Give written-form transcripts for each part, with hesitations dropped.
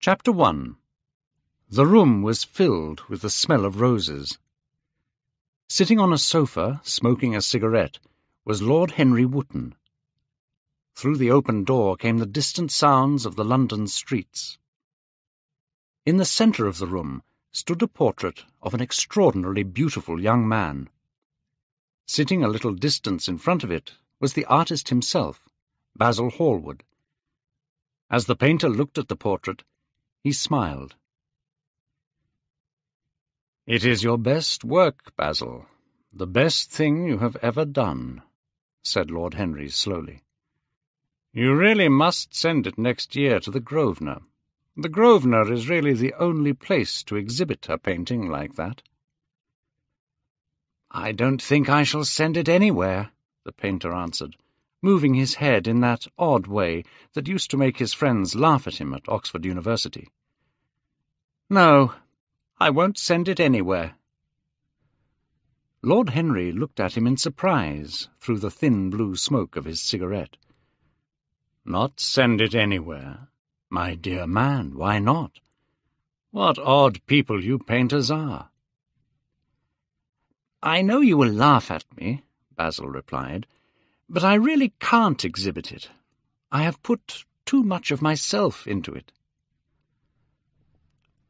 Chapter 1. The room was filled with the smell of roses. Sitting on a sofa, smoking a cigarette, was Lord Henry Wotton. Through the open door came the distant sounds of the London streets. In the centre of the room stood a portrait of an extraordinarily beautiful young man. Sitting a little distance in front of it was the artist himself, Basil Hallward. As the painter looked at the portrait, he smiled. "It is your best work, Basil, the best thing you have ever done," said Lord Henry slowly. "You really must send it next year to the Grosvenor. The Grosvenor is really the only place to exhibit a painting like that." "I don't think I shall send it anywhere," the painter answered, moving his head in that odd way that used to make his friends laugh at him at Oxford University. "No, I won't send it anywhere." Lord Henry looked at him in surprise through the thin blue smoke of his cigarette. "Not send it anywhere? My dear man, why not? What odd people you painters are." "I know you will laugh at me," Basil replied, "but I really can't exhibit it. I have put too much of myself into it."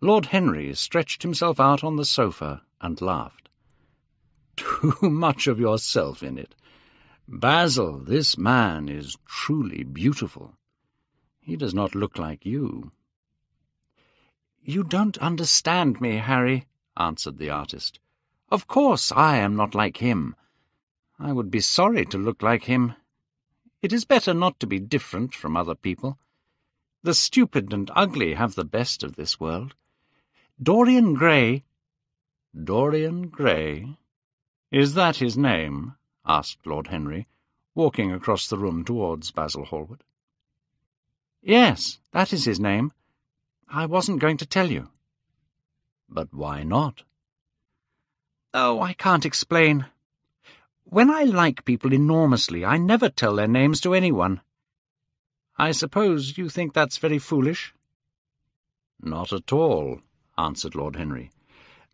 Lord Henry stretched himself out on the sofa and laughed. "Too much of yourself in it? Basil, this man is truly beautiful. He does not look like you." "You don't understand me, Harry," answered the artist. "Of course I am not like him. I would be sorry to look like him. It is better not to be different from other people. The stupid and ugly have the best of this world. Dorian Gray—" "Dorian Gray? Is that his name?" asked Lord Henry, walking across the room towards Basil Hallward. "Yes, that is his name. I wasn't going to tell you." "But why not?" "Oh, I can't explain. When I like people enormously, I never tell their names to anyone. I suppose you think that's very foolish?" "Not at all," answered Lord Henry.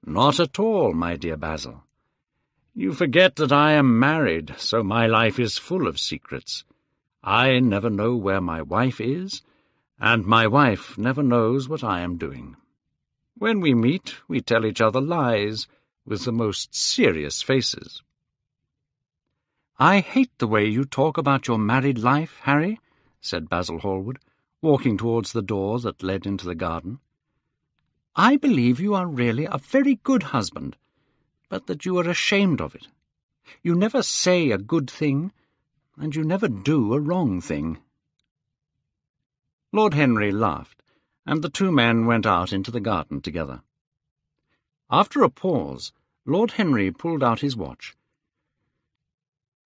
"Not at all, my dear Basil. You forget that I am married, so my life is full of secrets. I never know where my wife is, and my wife never knows what I am doing. When we meet, we tell each other lies, with the most serious faces." "I hate the way you talk about your married life, Harry," said Basil Hallward, walking towards the door that led into the garden. "I believe you are really a very good husband, but that you are ashamed of it. You never say a good thing, and you never do a wrong thing." Lord Henry laughed, and the two men went out into the garden together. After a pause, Lord Henry pulled out his watch.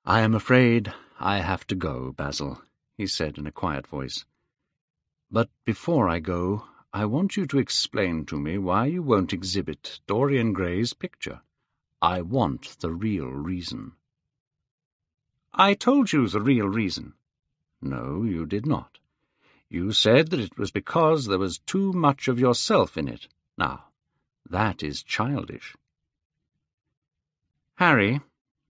"I am afraid I have to go, Basil," he said in a quiet voice. "But before I go, I want you to explain to me why you won't exhibit Dorian Gray's picture. I want the real reason." "I told you the real reason." "No, you did not. You said that it was because there was too much of yourself in it. Now, that is childish." "Harry,"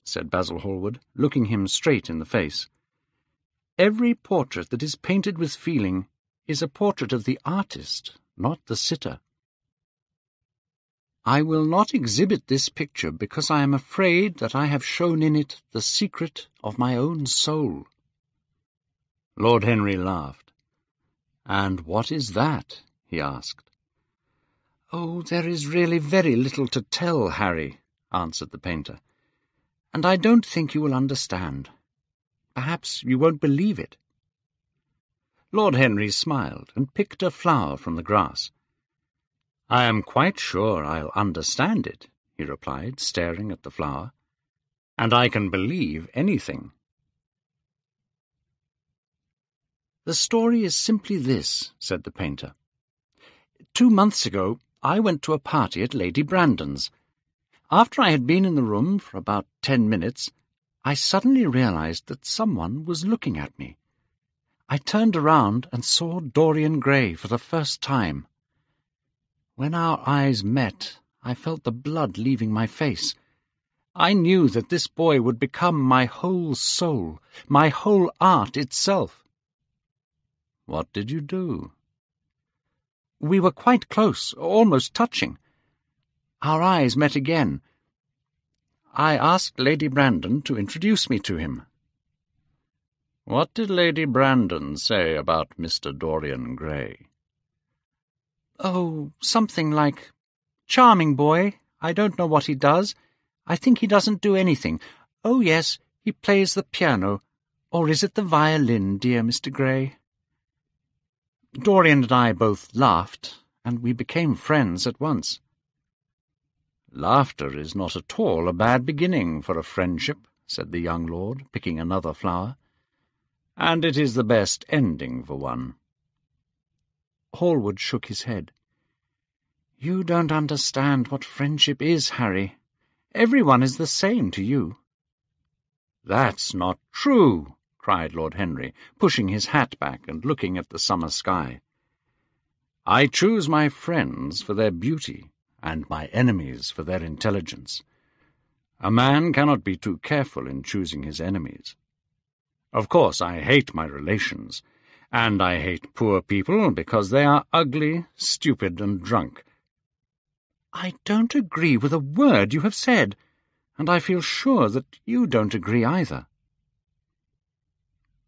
said Basil Hallward, looking him straight in the face, "every portrait that is painted with feeling is a portrait of the artist, not the sitter. I will not exhibit this picture because I am afraid that I have shown in it the secret of my own soul." Lord Henry laughed. "And what is that?" he asked. "Oh, there is really very little to tell, Harry," answered the painter, "and I don't think you will understand. Perhaps you won't believe it." Lord Henry smiled and picked a flower from the grass. "I am quite sure I'll understand it," he replied, staring at the flower, "and I can believe anything." "The story is simply this," said the painter. 2 months ago, I went to a party at Lady Brandon's. After I had been in the room for about 10 minutes, I suddenly realized that someone was looking at me. I turned around and saw Dorian Gray for the first time, When our eyes met, I felt the blood leaving my face. I knew that this boy would become my whole soul, my whole art itself. What did you do? We were quite close, almost touching. Our eyes met again. I asked Lady Brandon to introduce me to him. What did Lady Brandon say about Mr. Dorian Gray? Oh, something like, "Charming boy, I don't know what he does. I think he doesn't do anything. Oh, yes, he plays the piano. Or is it the violin, dear Mr. Gray?" Dorian and I both laughed, and we became friends at once. Laughter is not at all a bad beginning for a friendship, said the young lord, picking another flower. And it is the best ending for one. Hallward shook his head. You don't understand what friendship is, Harry. Everyone is the same to you. That's not true, cried Lord Henry, pushing his hat back and looking at the summer sky. I choose my friends for their beauty, and my enemies for their intelligence. A man cannot be too careful in choosing his enemies. Of course, I hate my relations, and I hate poor people because they are ugly, stupid, and drunk. I don't agree with a word you have said, and I feel sure that you don't agree either.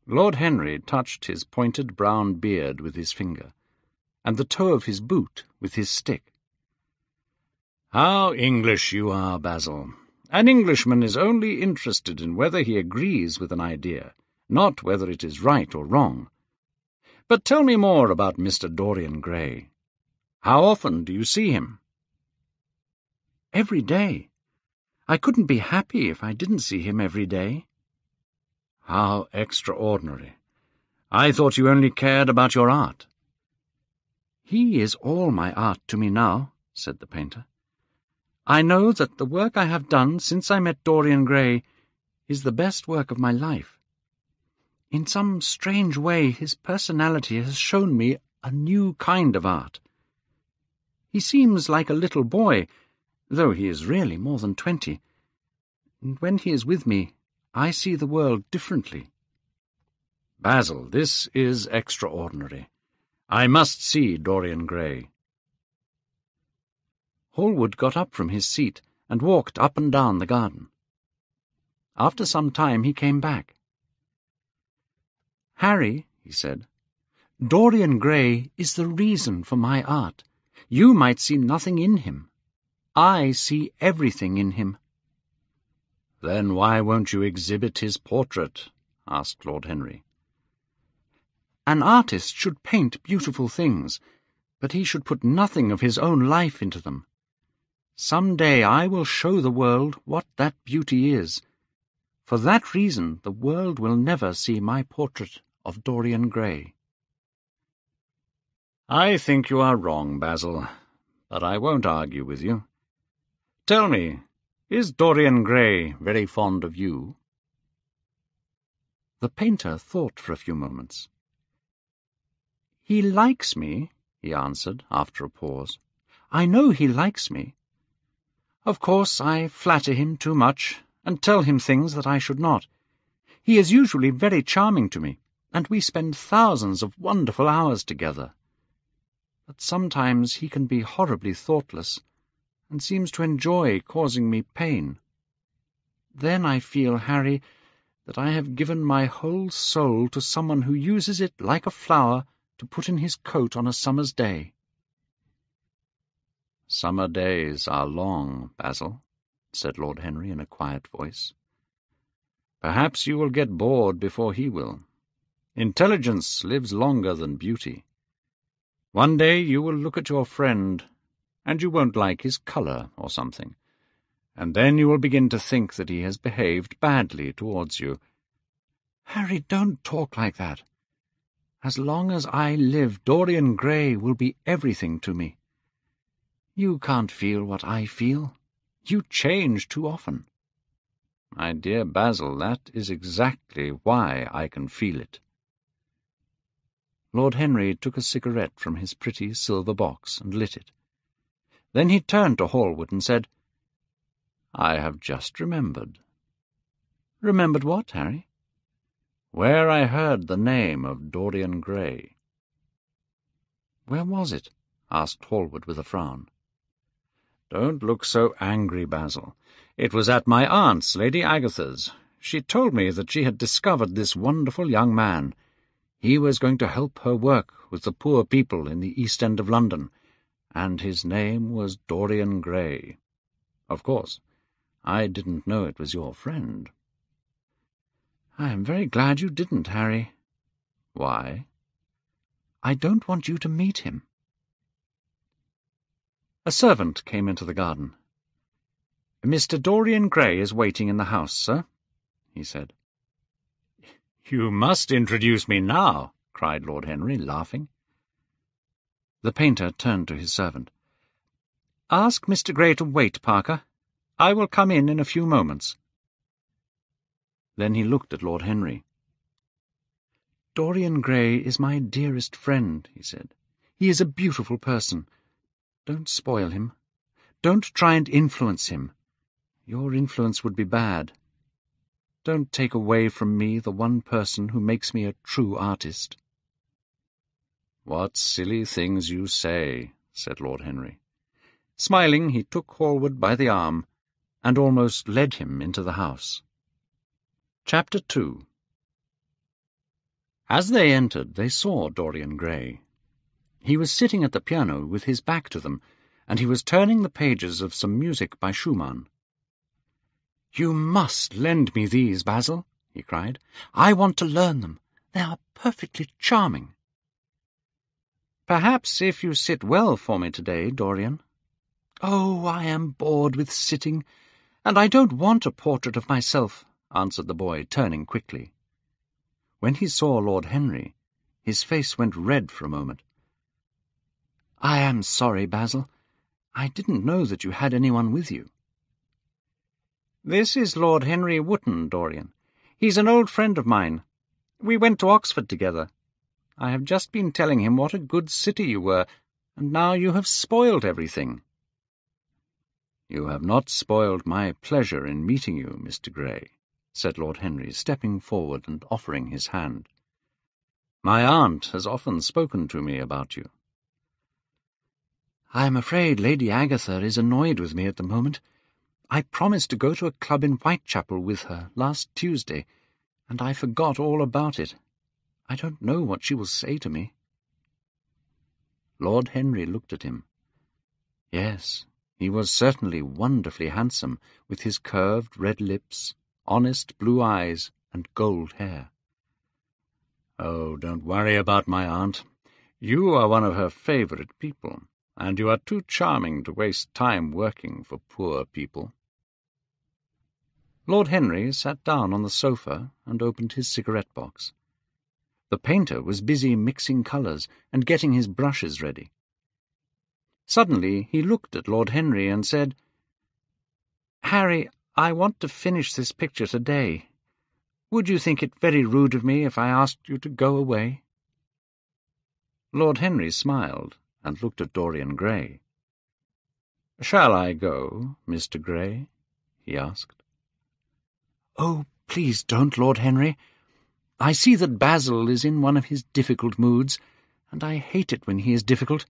Lord Henry touched his pointed brown beard with his finger, and the toe of his boot with his stick. How English you are, Basil. An Englishman is only interested in whether he agrees with an idea, not whether it is right or wrong. But tell me more about Mr. Dorian Gray. How often do you see him? Every day. I couldn't be happy if I didn't see him every day. How extraordinary. I thought you only cared about your art. He is all my art to me now, said the painter. I know that the work I have done since I met Dorian Gray is the best work of my life. In some strange way his personality has shown me a new kind of art. He seems like a little boy, though he is really more than 20, and when he is with me, I see the world differently. Basil, this is extraordinary. I must see Dorian Gray. Hallward got up from his seat and walked up and down the garden. After some time he came back. Harry, he said, Dorian Gray is the reason for my art. You might see nothing in him. I see everything in him. Then why won't you exhibit his portrait? Asked Lord Henry. An artist should paint beautiful things, but he should put nothing of his own life into them. Some day I will show the world what that beauty is. For that reason the world will never see my portrait of Dorian Gray. I think you are wrong, Basil, but I won't argue with you. Tell me, is Dorian Gray very fond of you? The painter thought for a few moments. He likes me, he answered after a pause. I know he likes me. Of course, I flatter him too much, and tell him things that I should not. He is usually very charming to me, and we spend thousands of wonderful hours together. But sometimes he can be horribly thoughtless, and seems to enjoy causing me pain. Then I feel, Harry, that I have given my whole soul to someone who uses it like a flower to put in his coat on a summer's day. Summer days are long, Basil, said Lord Henry in a quiet voice. Perhaps you will get bored before he will. Intelligence lives longer than beauty. One day you will look at your friend, and you won't like his colour or something, and then you will begin to think that he has behaved badly towards you. Harry, don't talk like that. As long as I live, Dorian Gray will be everything to me. You can't feel what I feel. You change too often. My dear Basil, that is exactly why I can feel it. Lord Henry took a cigarette from his pretty silver box and lit it. Then he turned to Hallward and said, "I have just remembered." "Remembered what, Harry?" "Where I heard the name of Dorian Gray." "Where was it?" asked Hallward with a frown. "Don't look so angry, Basil. It was at my aunt's, Lady Agatha's. She told me that she had discovered this wonderful young man. He was going to help her work with the poor people in the East End of London, and his name was Dorian Gray. Of course, I didn't know it was your friend." "I am very glad you didn't, Harry." "Why?" "I don't want you to meet him." A servant came into the garden. "Mr. Dorian Gray is waiting in the house, sir," he said. "You must introduce me now," cried Lord Henry, laughing. The painter turned to his servant. "Ask Mr. Gray to wait, Parker. I will come in a few moments." Then he looked at Lord Henry. "Dorian Gray is my dearest friend," he said. "He is a beautiful person. Don't spoil him. Don't try and influence him. Your influence would be bad. Don't take away from me the one person who makes me a true artist." "What silly things you say," said Lord Henry. Smiling, he took Hallward by the arm and almost led him into the house. Chapter 2. As they entered, they saw Dorian Gray. He was sitting at the piano with his back to them, and he was turning the pages of some music by Schumann. "You must lend me these, Basil," he cried. "I want to learn them. They are perfectly charming." "Perhaps if you sit well for me today, Dorian." "Oh, I am bored with sitting, and I don't want a portrait of myself," answered the boy, turning quickly. When he saw Lord Henry, his face went red for a moment. "I am sorry, Basil. I didn't know that you had anyone with you." "This is Lord Henry Wotton, Dorian. He's an old friend of mine. We went to Oxford together. I have just been telling him what a good sitter you were, and now you have spoiled everything." "You have not spoiled my pleasure in meeting you, Mr. Gray," said Lord Henry, stepping forward and offering his hand. "My aunt has often spoken to me about you." "I am afraid Lady Agatha is annoyed with me at the moment. I promised to go to a club in Whitechapel with her last Tuesday, and I forgot all about it. I don't know what she will say to me." Lord Henry looked at him. Yes, he was certainly wonderfully handsome, with his curved red lips, honest blue eyes, and gold hair. "Oh, don't worry about my aunt. You are one of her favourite people, and you are too charming to waste time working for poor people." Lord Henry sat down on the sofa and opened his cigarette-box. The painter was busy mixing colours and getting his brushes ready. Suddenly he looked at Lord Henry and said, "Harry, I want to finish this picture today. Would you think it very rude of me if I asked you to go away?" Lord Henry smiled and looked at Dorian Gray. "Shall I go, Mr. Gray?" he asked. "Oh, please don't, Lord Henry. I see that Basil is in one of his difficult moods, and I hate it when he is difficult,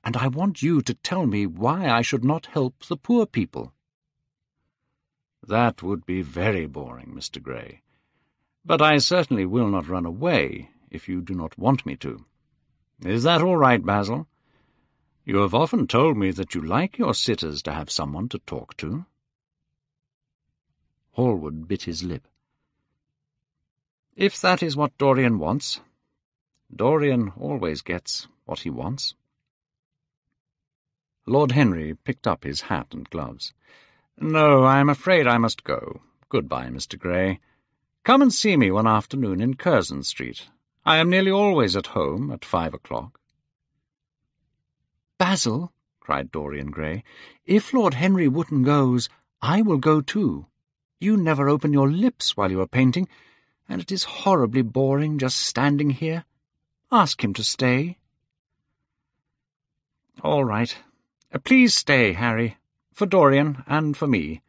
and I want you to tell me why I should not help the poor people." "That would be very boring, Mr. Gray. But I certainly will not run away if you do not want me to. Is that all right, Basil? You have often told me that you like your sitters to have someone to talk to." Hallward bit his lip. "If that is what Dorian wants. Dorian always gets what he wants." Lord Henry picked up his hat and gloves. "No, I am afraid I must go. Goodbye, Mr. Gray. Come and see me one afternoon in Curzon Street. I am nearly always at home at 5 o'clock. "Basil," cried Dorian Gray, "if Lord Henry Wotton goes, I will go too. You never open your lips while you are painting, and it is horribly boring just standing here. Ask him to stay." "All right. Please stay, Harry, for Dorian and for me,"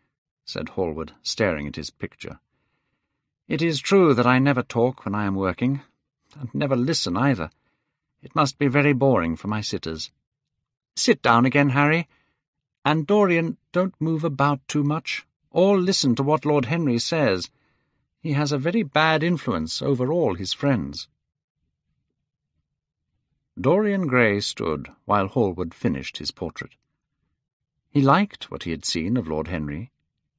said Hallward, staring at his picture. "It is true that I never talk when I am working, and never listen either. It must be very boring for my sitters. Sit down again, Harry, and Dorian, don't move about too much, or listen to what Lord Henry says. He has a very bad influence over all his friends." Dorian Gray stood while Hallward finished his portrait. He liked what he had seen of Lord Henry.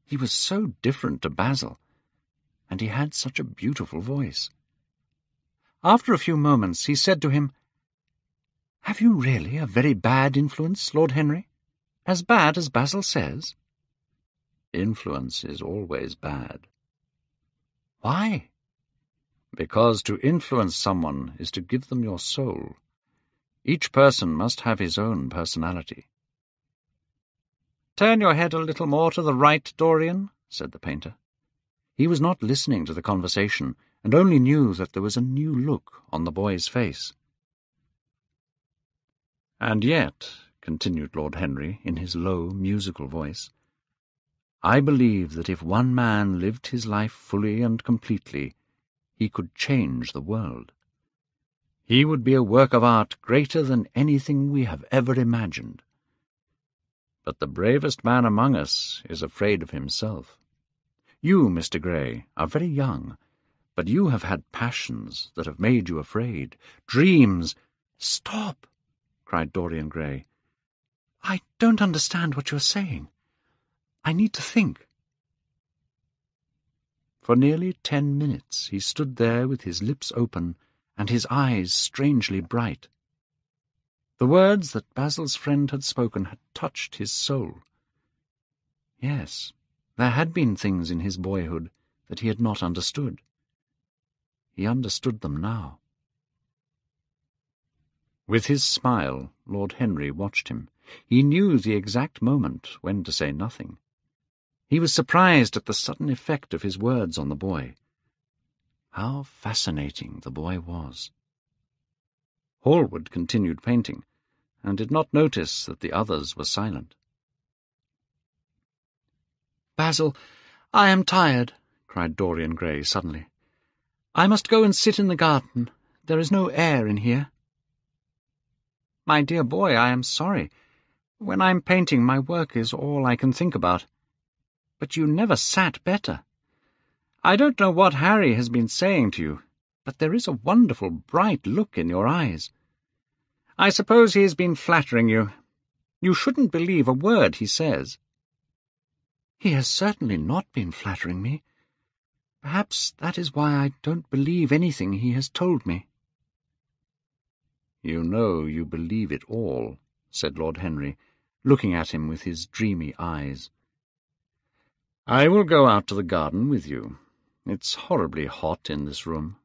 He was so different to Basil, and he had such a beautiful voice. After a few moments he said to him, "Have you really a very bad influence, Lord Henry? As bad as Basil says?" "Influence is always bad." "Why?" "Because to influence someone is to give them your soul. Each person must have his own personality." "Turn your head a little more to the right, Dorian," said the painter. He was not listening to the conversation, and only knew that there was a new look on the boy's face. "And yet," continued Lord Henry in his low, musical voice, "I believe that if one man lived his life fully and completely, he could change the world. He would be a work of art greater than anything we have ever imagined. But the bravest man among us is afraid of himself. You, Mr. Gray, are very young, but you have had passions that have made you afraid, dreams—" "Stop!" cried Dorian Gray. "I don't understand what you are saying. I need to think." For nearly 10 minutes he stood there with his lips open and his eyes strangely bright. The words that Basil's friend had spoken had touched his soul. Yes, there had been things in his boyhood that he had not understood. He understood them now. With his smile, Lord Henry watched him. He knew the exact moment when to say nothing. He was surprised at the sudden effect of his words on the boy. How fascinating the boy was! Hallward continued painting, and did not notice that the others were silent. "Basil, I am tired," cried Dorian Gray suddenly. "I must go and sit in the garden. There is no air in here." "My dear boy, I am sorry. When I'm painting, my work is all I can think about. But you never sat better. I don't know what Harry has been saying to you, but there is a wonderful bright look in your eyes. I suppose he has been flattering you. You shouldn't believe a word he says." "He has certainly not been flattering me. Perhaps that is why I don't believe anything he has told me." "You know you believe it all," said Lord Henry, looking at him with his dreamy eyes. "I will go out to the garden with you. It's horribly hot in this room."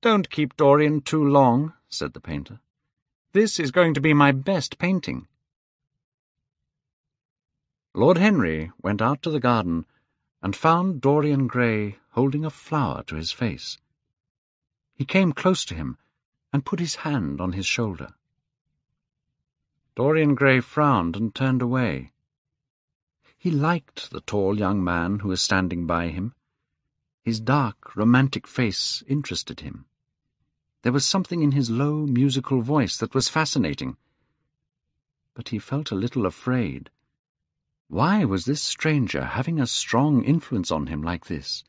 "Don't keep Dorian too long," said the painter. "This is going to be my best painting." Lord Henry went out to the garden and found Dorian Gray holding a flower to his face. He came close to him and put his hand on his shoulder. Dorian Gray frowned and turned away. He liked the tall young man who was standing by him. His dark, romantic face interested him. There was something in his low, musical voice that was fascinating. But he felt a little afraid. Why was this stranger having a strong influence on him like this?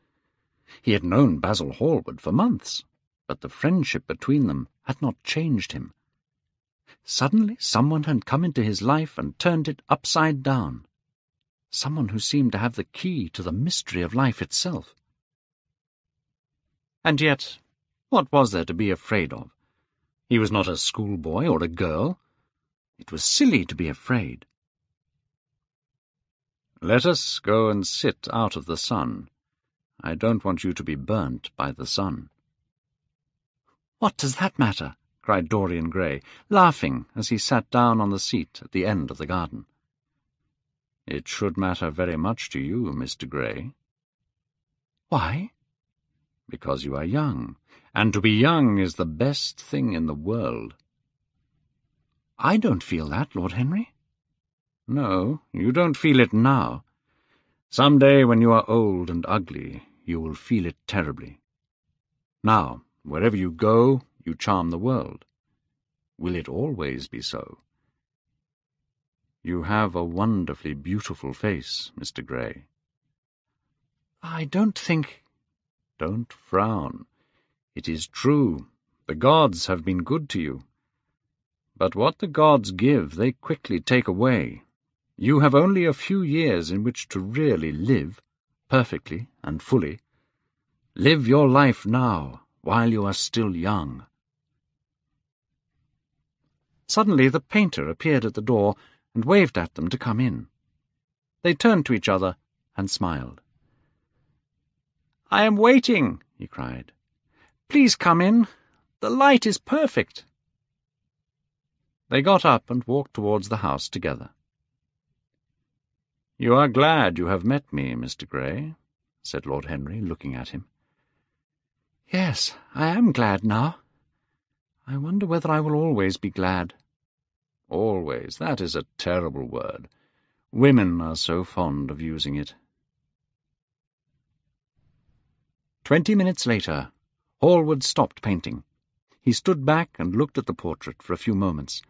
He had known Basil Hallward for months, but the friendship between them had not changed him. Suddenly someone had come into his life and turned it upside down. Someone who seemed to have the key to the mystery of life itself. And yet, what was there to be afraid of? He was not a schoolboy or a girl. It was silly to be afraid. "Let us go and sit out of the sun. I don't want you to be burnt by the sun." "What does that matter?" cried Dorian Gray, laughing as he sat down on the seat at the end of the garden. "It should matter very much to you, Mr. Gray." "Why?" "Because you are young, and to be young is the best thing in the world." I don't feel that, Lord Henry. No, you don't feel it now. Some day when you are old and ugly, you will feel it terribly. Now, wherever you go, you charm the world. Will it always be so? You have a wonderfully beautiful face, Mr. Grey. I don't think— Don't frown. It is true. The gods have been good to you. But what the gods give, they quickly take away. You have only a few years in which to really live, perfectly and fully. Live your life now, while you are still young. Suddenly the painter appeared at the door and waved at them to come in. They turned to each other and smiled. "I am waiting," he cried. "Please come in. The light is perfect." They got up and walked towards the house together. "You are glad you have met me, Mr. Grey," said Lord Henry, looking at him. "Yes, I am glad now. I wonder whether I will always be glad." "Always, that is a terrible word. Women are so fond of using it." 20 minutes later, Hallward stopped painting. He stood back and looked at the portrait for a few moments.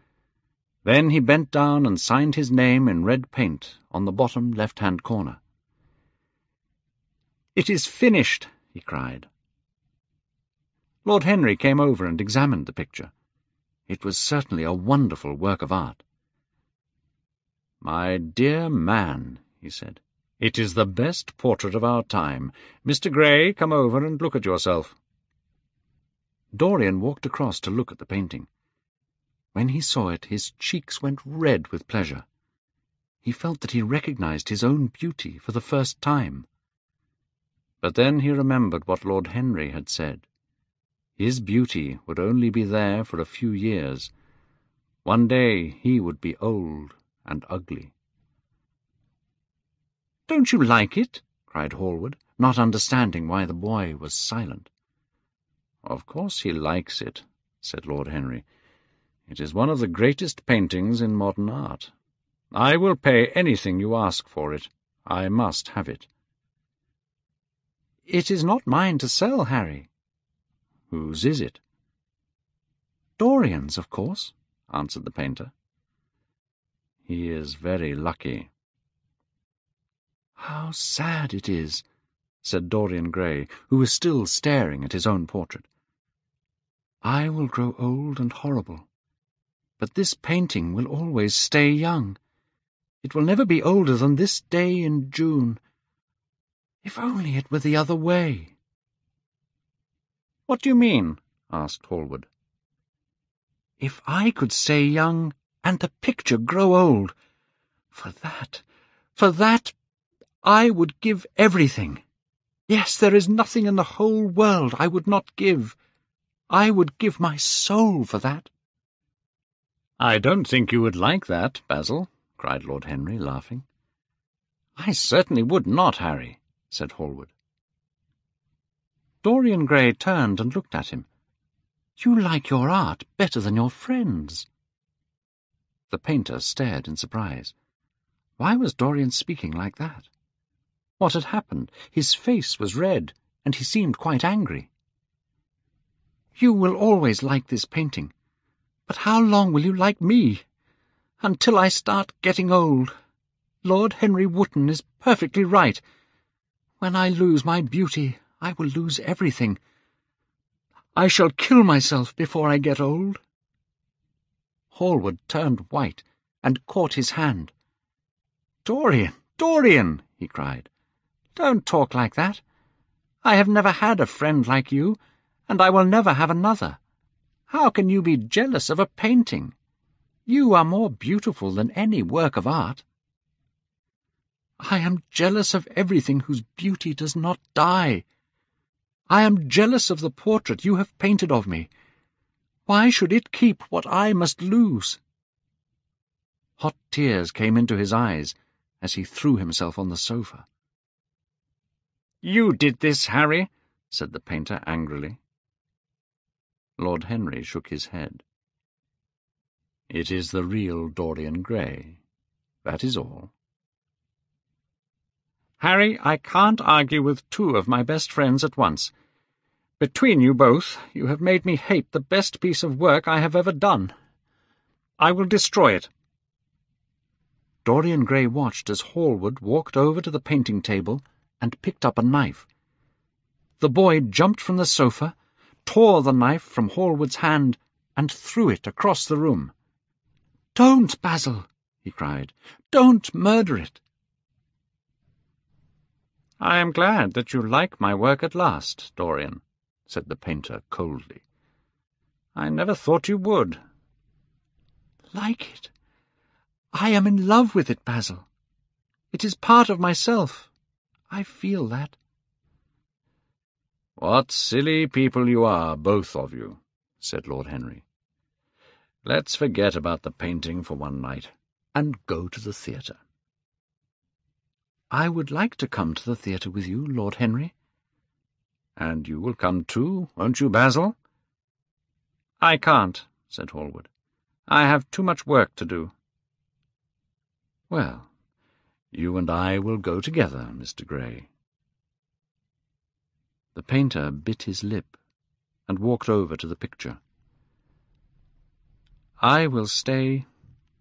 Then he bent down and signed his name in red paint on the bottom left-hand corner. "It is finished," he cried. Lord Henry came over and examined the picture. It was certainly a wonderful work of art. "My dear man," he said, "it is the best portrait of our time. Mr. Grey, come over and look at yourself." Dorian walked across to look at the painting. When he saw it, his cheeks went red with pleasure. He felt that he recognized his own beauty for the first time. But then he remembered what Lord Henry had said. His beauty would only be there for a few years. One day he would be old and ugly. "Don't you like it?" cried Hallward, not understanding why the boy was silent. "Of course he likes it," said Lord Henry. "It is one of the greatest paintings in modern art. I will pay anything you ask for it. I must have it." "It is not mine to sell, Harry." "Whose is it?" "Dorian's, of course," answered the painter. "He is very lucky." "How sad it is," said Dorian Gray, who was still staring at his own portrait. "I will grow old and horrible, but this painting will always stay young. It will never be older than this day in June. If only it were the other way." "What do you mean?" asked Hallward. "If I could stay young and the picture grow old, for that, I would give everything. Yes, there is nothing in the whole world I would not give. I would give my soul for that." "I don't think you would like that, Basil," cried Lord Henry, laughing. "I certainly would not, Harry," said Hallward. Dorian Gray turned and looked at him. "You like your art better than your friends." The painter stared in surprise. Why was Dorian speaking like that? What had happened? His face was red, and he seemed quite angry. "You will always like this painting. But how long will you like me? Until I start getting old. Lord Henry Wotton is perfectly right. When I lose my beauty, I will lose everything. I shall kill myself before I get old." Hallward turned white and caught his hand. "Dorian, Dorian!" he cried. "Don't talk like that. I have never had a friend like you, and I will never have another. How can you be jealous of a painting? You are more beautiful than any work of art." "I am jealous of everything whose beauty does not die. I am jealous of the portrait you have painted of me. Why should it keep what I must lose?" Hot tears came into his eyes as he threw himself on the sofa. "You did this, Harry," said the painter angrily. Lord Henry shook his head. It is the real Dorian Gray. That is all. Harry, I can't argue with two of my best friends at once. Between you both, you have made me hate the best piece of work I have ever done. I will destroy it. Dorian Gray watched as Hallward walked over to the painting table and picked up a knife. The boy jumped from the sofa, tore the knife from Hallward's hand, and threw it across the room. "Don't, Basil!" he cried. "Don't murder it!" "I am glad that you like my work at last, Dorian," said the painter coldly. "I never thought you would." "Like it? I am in love with it, Basil. It is part of myself. I feel that." "What silly people you are, both of you," said Lord Henry. "Let's forget about the painting for one night, and go to the theatre." "I would like to come to the theatre with you, Lord Henry." "And you will come too, won't you, Basil?" "I can't," said Hallward. "I have too much work to do." "Well, you and I will go together, Mr. Gray." The painter bit his lip and walked over to the picture. "I will stay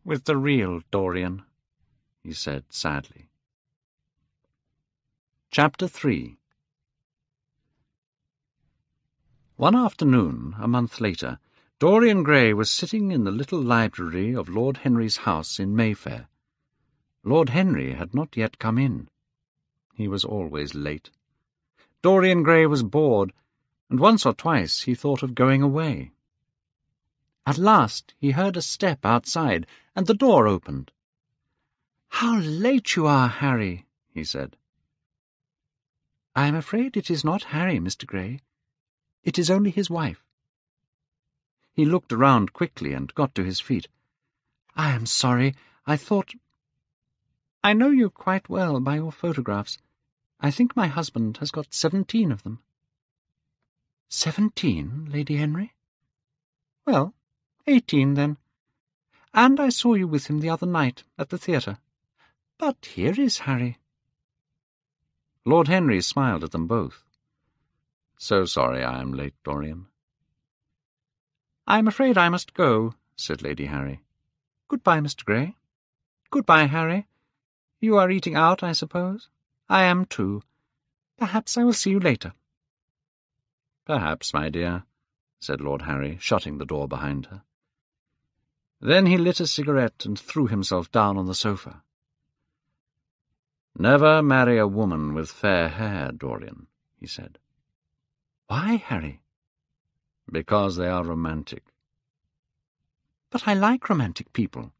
with the real Dorian," he said sadly. Chapter 3. One afternoon, a month later, Dorian Gray was sitting in the little library of Lord Henry's house in Mayfair. Lord Henry had not yet come in. He was always late. Dorian Gray was bored, and once or twice he thought of going away. At last he heard a step outside, and the door opened. "How late you are, Harry," he said. "I am afraid it is not Harry, Mr. Gray. It is only his wife." He looked around quickly and got to his feet. "I am sorry. I thought—" "I know you quite well by your photographs. I think my husband has got 17 of them." 17, Lady Henry? Well, 18 then. And I saw you with him the other night at the theatre. But here is Harry." Lord Henry smiled at them both. "So sorry I am late, Dorian." "I am afraid I must go," said Lady Harry. "Goodbye, Mr. Gray." "Goodbye, Harry. You are eating out, I suppose? I am too. Perhaps I will see you later." "Perhaps, my dear," said Lord Harry, shutting the door behind her. Then he lit a cigarette and threw himself down on the sofa. "Never marry a woman with fair hair, Dorian," he said. "Why, Harry?" "Because they are romantic." "But I like romantic people."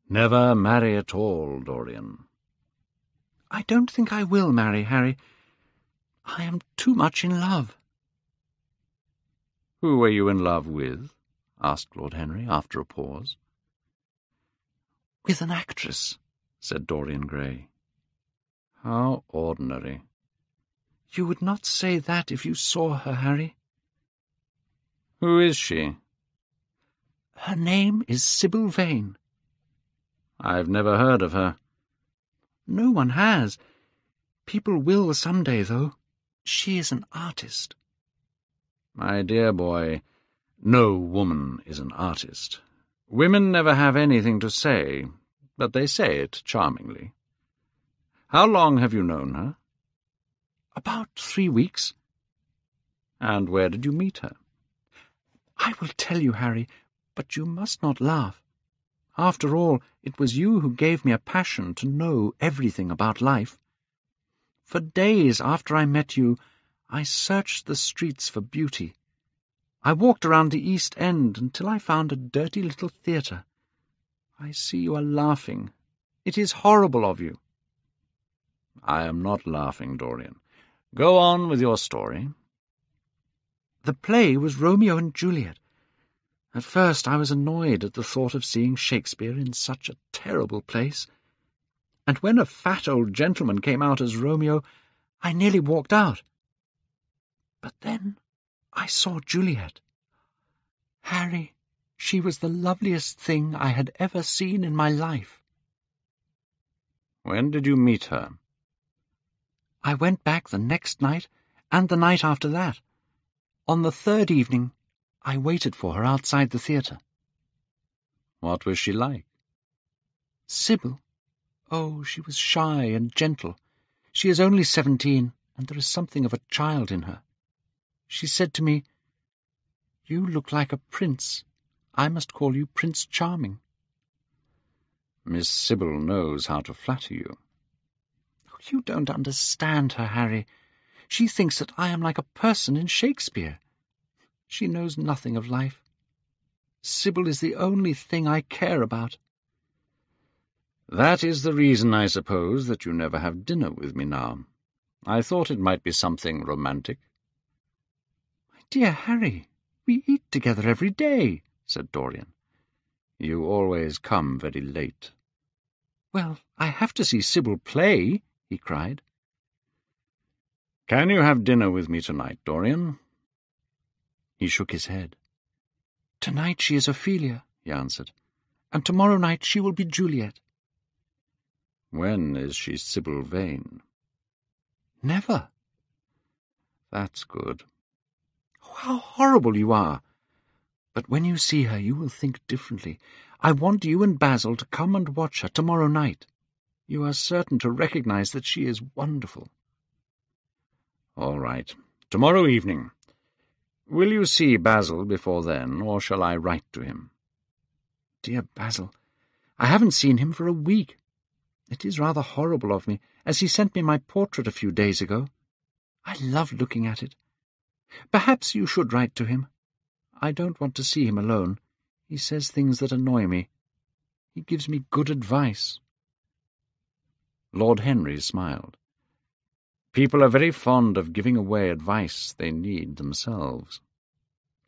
"Never marry at all, Dorian." "I don't think I will marry, Harry. I am too much in love." "Who are you in love with?" asked Lord Henry, after a pause. "With an actress," said Dorian Gray. "How ordinary." "You would not say that if you saw her, Harry." "Who is she?" "Her name is Sybil Vane." "I've never heard of her." "No one has. People will some day, though. She is an artist." "My dear boy, no woman is an artist. Women never have anything to say, but they say it charmingly. How long have you known her?" "About 3 weeks." "And where did you meet her?" "I will tell you, Harry, but you must not laugh. After all, it was you who gave me a passion to know everything about life. For days after I met you, I searched the streets for beauty. I walked around the East End until I found a dirty little theatre. I see you are laughing. It is horrible of you." "I am not laughing, Dorian. Go on with your story." "The play was Romeo and Juliet. At first I was annoyed at the thought of seeing Shakespeare in such a terrible place, and when a fat old gentleman came out as Romeo, I nearly walked out. But then I saw Juliet. Harry, She was the loveliest thing I had ever seen in my life. When did you meet her? I went back the next night, and the night after that. On the third evening, I waited for her outside the theatre. What was she like? Sybil? Oh, she was shy and gentle. She is only 17, and there is something of a child in her. She said to me, "You look like a prince. I must call you Prince Charming." Miss Sybil knows how to flatter you. Oh, you don't understand her, Harry. She thinks that I am like a person in Shakespeare. She knows nothing of life. Sybil is the only thing I care about. That is the reason, I suppose, that you never have dinner with me now. I thought it might be something romantic. My dear Harry, we eat together every day, said Dorian. You always come very late. Well, I have to see Sybil play, he cried. Can you have dinner with me tonight, Dorian? He shook his head. Tonight she is Ophelia, he answered, and tomorrow night she will be Juliet. When is she Sybil Vane? Never. That's good. Oh, how horrible you are! But when you see her, you will think differently. I want you and Basil to come and watch her tomorrow night. You are certain to recognize that she is wonderful. All right. Tomorrow evening. Will you see Basil before then, or shall I write to him? Dear Basil, I haven't seen him for a week. It is rather horrible of me, as he sent me my portrait a few days ago. I love looking at it. Perhaps you should write to him. I don't want to see him alone. He says things that annoy me. He gives me good advice. Lord Henry smiled. People are very fond of giving away advice they need themselves.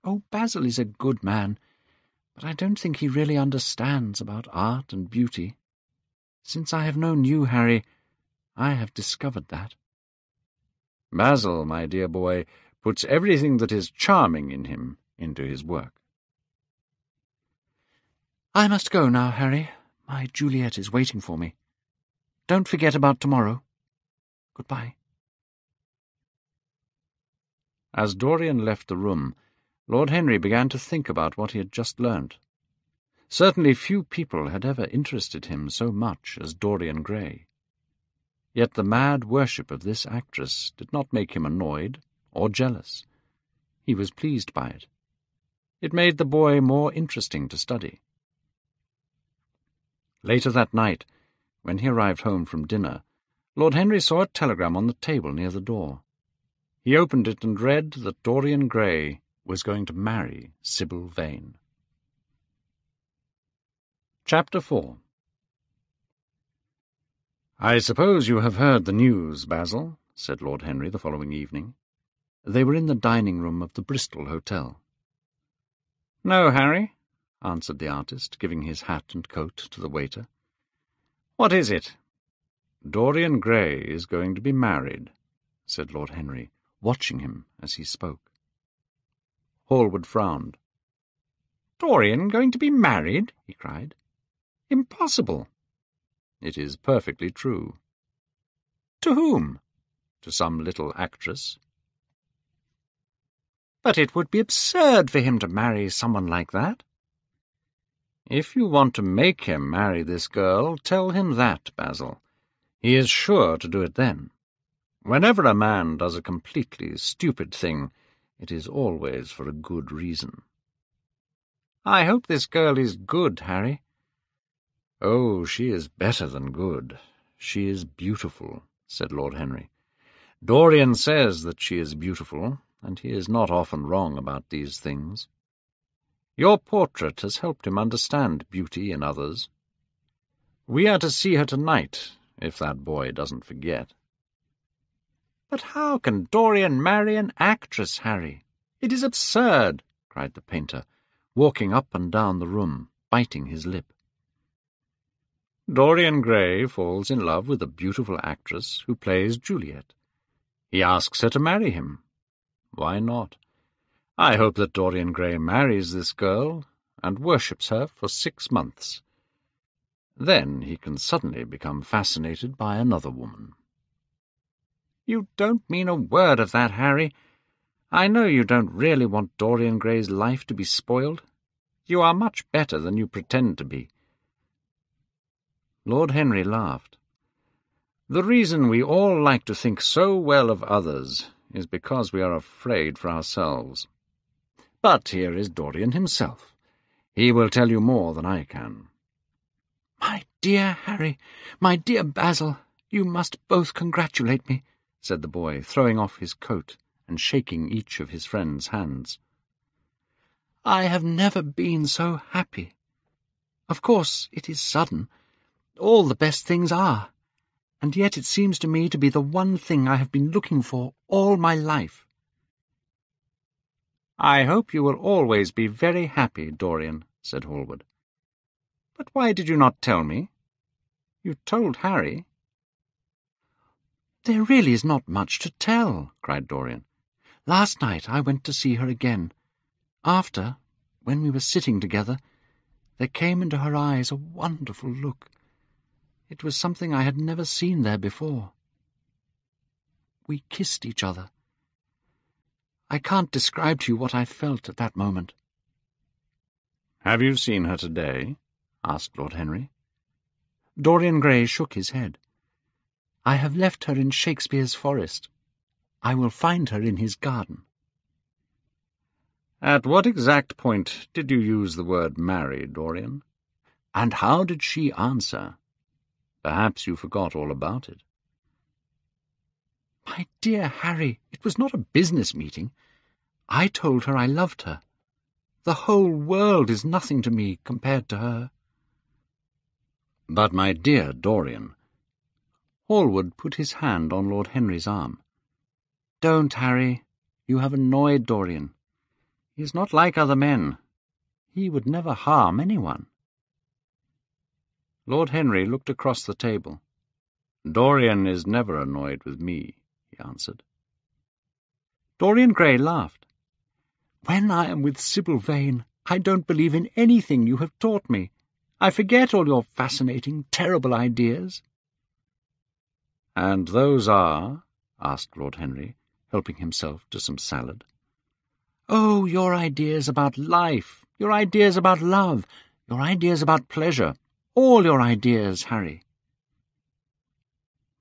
Oh, Basil is a good man, but I don't think he really understands about art and beauty. Since I have known you, Harry, I have discovered that. Basil, my dear boy, puts everything that is charming in him into his work. I must go now, Harry. My Juliet is waiting for me. Don't forget about tomorrow. Goodbye. As Dorian left the room, Lord Henry began to think about what he had just learnt. Certainly few people had ever interested him so much as Dorian Gray. Yet the mad worship of this actress did not make him annoyed or jealous. He was pleased by it. It made the boy more interesting to study. Later that night, when he arrived home from dinner, Lord Henry saw a telegram on the table near the door. He opened it and read that Dorian Gray was going to marry Sybil Vane. Chapter 4. "I suppose you have heard the news, Basil," said Lord Henry the following evening. They were in the dining-room of the Bristol Hotel. "No, Harry," answered the artist, giving his hat and coat to the waiter. "What is it?" "Dorian Gray is going to be married," said Lord Henry, watching him as he spoke. Hallward frowned. "Dorian going to be married?" he cried. "Impossible." "It is perfectly true." "To whom?" "To some little actress." "But it would be absurd for him to marry someone like that." "If you want to make him marry this girl, tell him that, Basil. He is sure to do it then. Whenever a man does a completely stupid thing, it is always for a good reason." "I hope this girl is good, Harry." "Oh, she is better than good. She is beautiful," said Lord Henry. "Dorian says that she is beautiful, and he is not often wrong about these things. Your portrait has helped him understand beauty in others. We are to see her tonight, if that boy doesn't forget." "But how can Dorian marry an actress, Harry? It is absurd," cried the painter, walking up and down the room, biting his lip. "Dorian Gray falls in love with a beautiful actress who plays Juliet. He asks her to marry him. Why not? I hope that Dorian Gray marries this girl, and worships her for 6 months. Then he can suddenly become fascinated by another woman. You don't mean a word of that, Harry. I know you don't really want Dorian Gray's life to be spoiled. You are much better than you pretend to be. Lord Henry laughed. The reason we all like to think so well of others is because we are afraid for ourselves. But here is Dorian himself. He will tell you more than I can. My dear Harry, my dear Basil, you must both congratulate me, said the boy, throwing off his coat and shaking each of his friend's hands. I have never been so happy. Of course, it is sudden. All the best things are. And yet it seems to me to be the one thing I have been looking for all my life. I hope you will always be very happy, Dorian, said Hallward. But why did you not tell me? You told Harry. There really is not much to tell, cried Dorian. Last night I went to see her again. After, when we were sitting together, there came into her eyes a wonderful look. It was something I had never seen there before. We kissed each other. I can't describe to you what I felt at that moment. Have you seen her today? Asked Lord Henry. Dorian Gray shook his head. I have left her in Shakespeare's forest. I will find her in his garden. At what exact point did you use the word marry, Dorian? And how did she answer? Perhaps you forgot all about it. My dear Harry, it was not a business meeting. I told her I loved her. The whole world is nothing to me compared to her. But, my dear Dorian— Hallward put his hand on Lord Henry's arm. Don't, Harry. You have annoyed Dorian. He is not like other men. He would never harm anyone. Lord Henry looked across the table. Dorian is never annoyed with me, he answered. Dorian Gray laughed. When I am with Sybil Vane, I don't believe in anything you have taught me. I forget all your fascinating, terrible ideas. And those are? Asked Lord Henry, helping himself to some salad. Oh, your ideas about life, your ideas about love, your ideas about pleasure, all your ideas, Harry.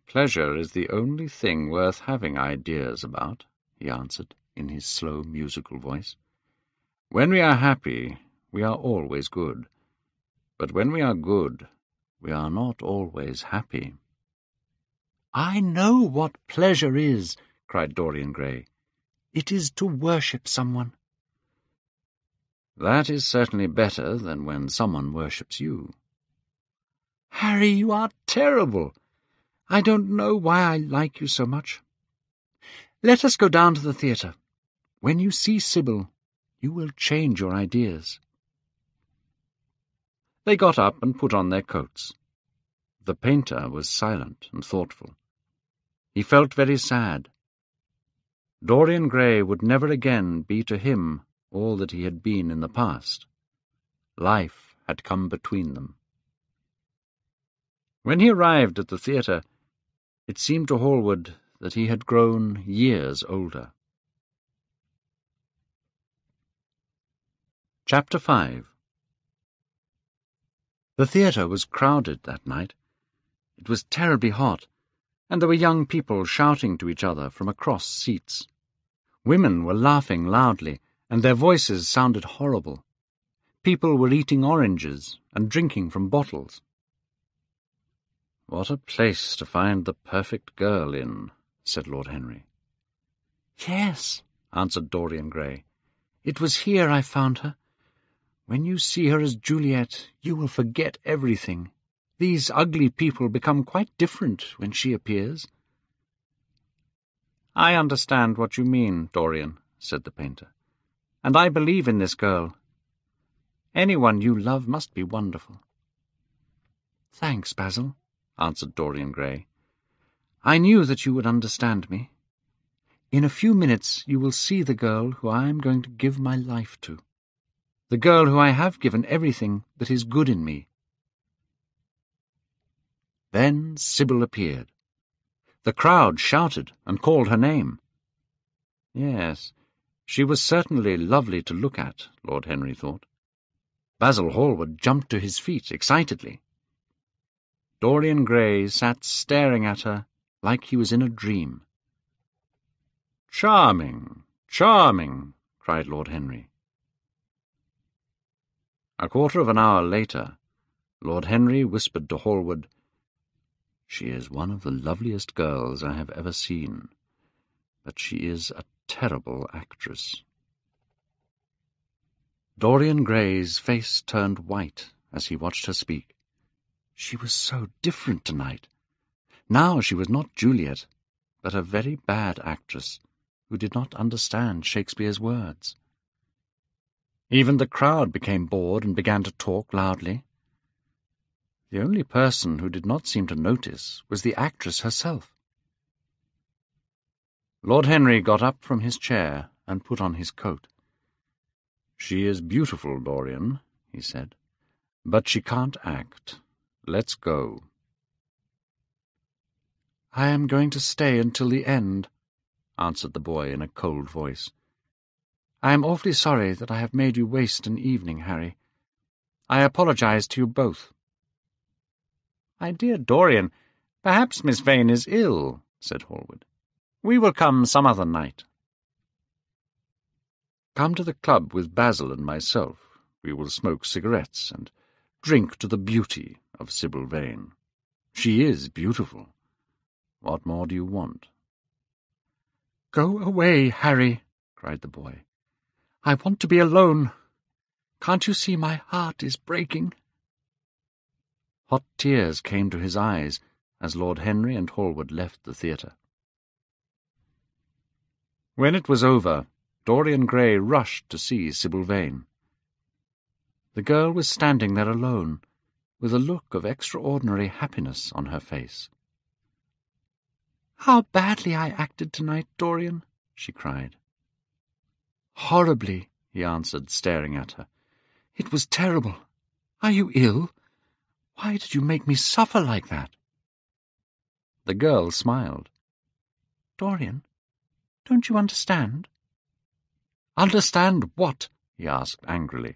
Pleasure is the only thing worth having ideas about, he answered in his slow, musical voice. When we are happy, we are always good. But when we are good, we are not always happy. I know what pleasure is, cried Dorian Gray. It is to worship someone. That is certainly better than when someone worships you. Harry, you are terrible. I don't know why I like you so much. Let us go down to the theatre. When you see Sybil, you will change your ideas. They got up and put on their coats. The painter was silent and thoughtful. He felt very sad. Dorian Gray would never again be to him all that he had been in the past. Life had come between them. When he arrived at the theatre, it seemed to Hallward that he had grown years older. Chapter 5. The theatre was crowded that night. It was terribly hot, and there were young people shouting to each other from across seats. Women were laughing loudly, and their voices sounded horrible. People were eating oranges and drinking from bottles. "What a place to find the perfect girl in," said Lord Henry. "Yes," answered Dorian Gray. "It was here I found her. When you see her as Juliet, you will forget everything. These ugly people become quite different when she appears." "I understand what you mean, Dorian," said the painter, "and I believe in this girl. Anyone you love must be wonderful." "Thanks, Basil," answered Dorian Gray. "I knew that you would understand me. In a few minutes you will see the girl who I am going to give my life to. the girl who I have given everything that is good in me." Then Sybil appeared. The crowd shouted and called her name. Yes, she was certainly lovely to look at, Lord Henry thought. Basil Hallward jumped to his feet excitedly. Dorian Gray sat staring at her like he was in a dream. "Charming, charming!" cried Lord Henry. A quarter of an hour later, Lord Henry whispered to Hallward, "She is one of the loveliest girls I have ever seen, but she is a terrible actress." Dorian Gray's face turned white as he watched her speak. She was so different tonight. Now she was not Juliet, but a very bad actress who did not understand Shakespeare's words. Even the crowd became bored and began to talk loudly. The only person who did not seem to notice was the actress herself. Lord Henry got up from his chair and put on his coat. "She is beautiful, Dorian," he said, "but she can't act. Let's go." "I am going to stay until the end," answered the boy in a cold voice. "I am awfully sorry that I have made you waste an evening, Harry. I apologize to you both." "My dear Dorian, perhaps Miss Vane is ill," said Hallward. "We will come some other night." "Come to the club with Basil and myself. We will smoke cigarettes and drink to the beauty of Sybil Vane. She is beautiful. What more do you want?" "Go away, Harry," cried the boy. "I want to be alone. Can't you see my heart is breaking?" Hot tears came to his eyes as Lord Henry and Hallward left the theatre. When it was over, Dorian Gray rushed to see Sybil Vane. The girl was standing there alone, with a look of extraordinary happiness on her face. "How badly I acted tonight, Dorian," she cried. "Horribly," he answered, staring at her. "It was terrible. Are you ill? Why did you make me suffer like that?" The girl smiled. "Dorian, don't you understand?" "Understand what?" he asked angrily.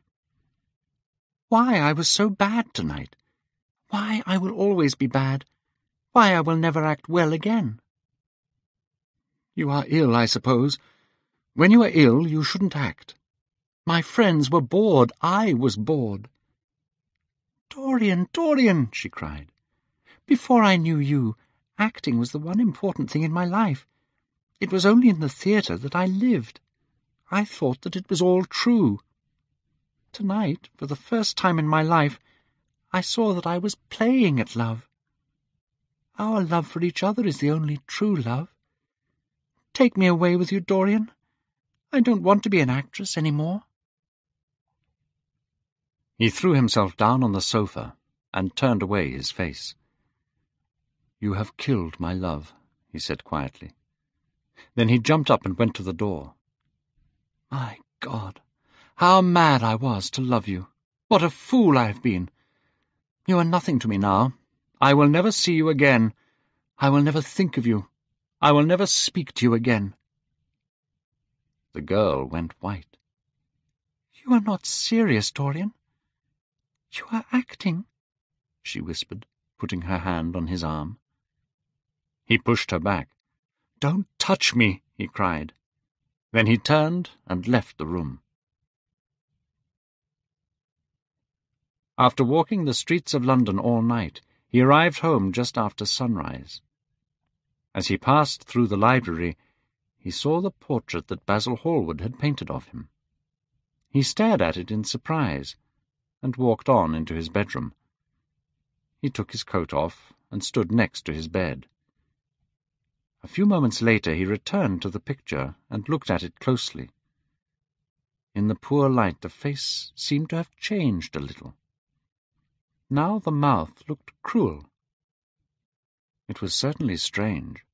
"Why I was so bad tonight. Why I will always be bad. Why I will never act well again." "You are ill, I suppose. When you are ill, you shouldn't act. My friends were bored. I was bored." "Dorian, Dorian," she cried. "Before I knew you, acting was the one important thing in my life. It was only in the theatre that I lived. I thought that it was all true. Tonight, for the first time in my life, I saw that I was playing at love. Our love for each other is the only true love. Take me away with you, Dorian. I don't want to be an actress any more." He threw himself down on the sofa and turned away his face. "You have killed my love," he said quietly. Then he jumped up and went to the door. "My God, how mad I was to love you! What a fool I have been! You are nothing to me now. I will never see you again. I will never think of you. I will never speak to you again." The girl went white. "You are not serious, Dorian. You are acting," she whispered, putting her hand on his arm. He pushed her back. "Don't touch me," he cried. Then he turned and left the room. After walking the streets of London all night, he arrived home just after sunrise. As he passed through the library, he saw the portrait that Basil Hallward had painted of him. He stared at it in surprise, and walked on into his bedroom. He took his coat off and stood next to his bed. A few moments later he returned to the picture and looked at it closely. In the poor light the face seemed to have changed a little. Now the mouth looked cruel. It was certainly strange.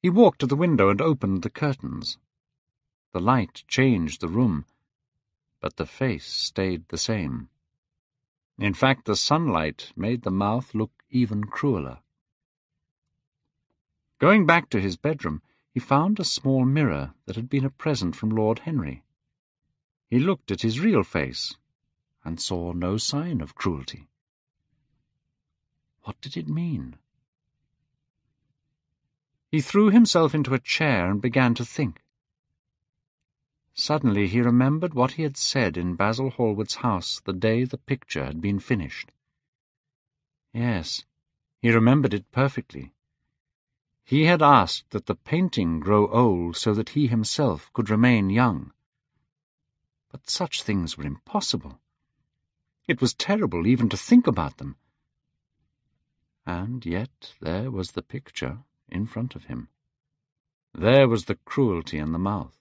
He walked to the window and opened the curtains. The light changed the room. but the face stayed the same. In fact, the sunlight made the mouth look even crueler. Going back to his bedroom, he found a small mirror that had been a present from Lord Henry. He looked at his real face and saw no sign of cruelty. What did it mean? He threw himself into a chair and began to think. Suddenly he remembered what he had said in Basil Hallward's house the day the picture had been finished. Yes, he remembered it perfectly. He had asked that the painting grow old so that he himself could remain young. But such things were impossible. It was terrible even to think about them. And yet there was the picture in front of him. There was the cruelty in the mouth.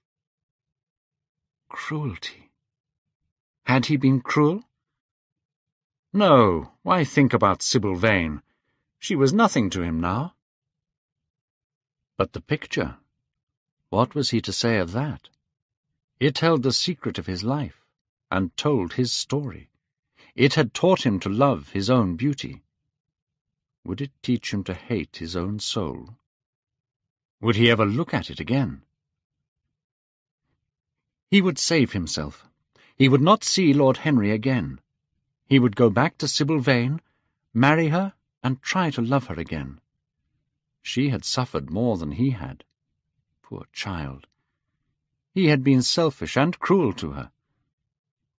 Cruelty. Had he been cruel? No, why think about Sybil Vane? She was nothing to him now. But the picture, what was he to say of that? It held the secret of his life, and told his story. It had taught him to love his own beauty. Would it teach him to hate his own soul? Would he ever look at it again? He would save himself. He would not see Lord Henry again. He would go back to Sybil Vane, marry her, and try to love her again. She had suffered more than he had. Poor child. He had been selfish and cruel to her.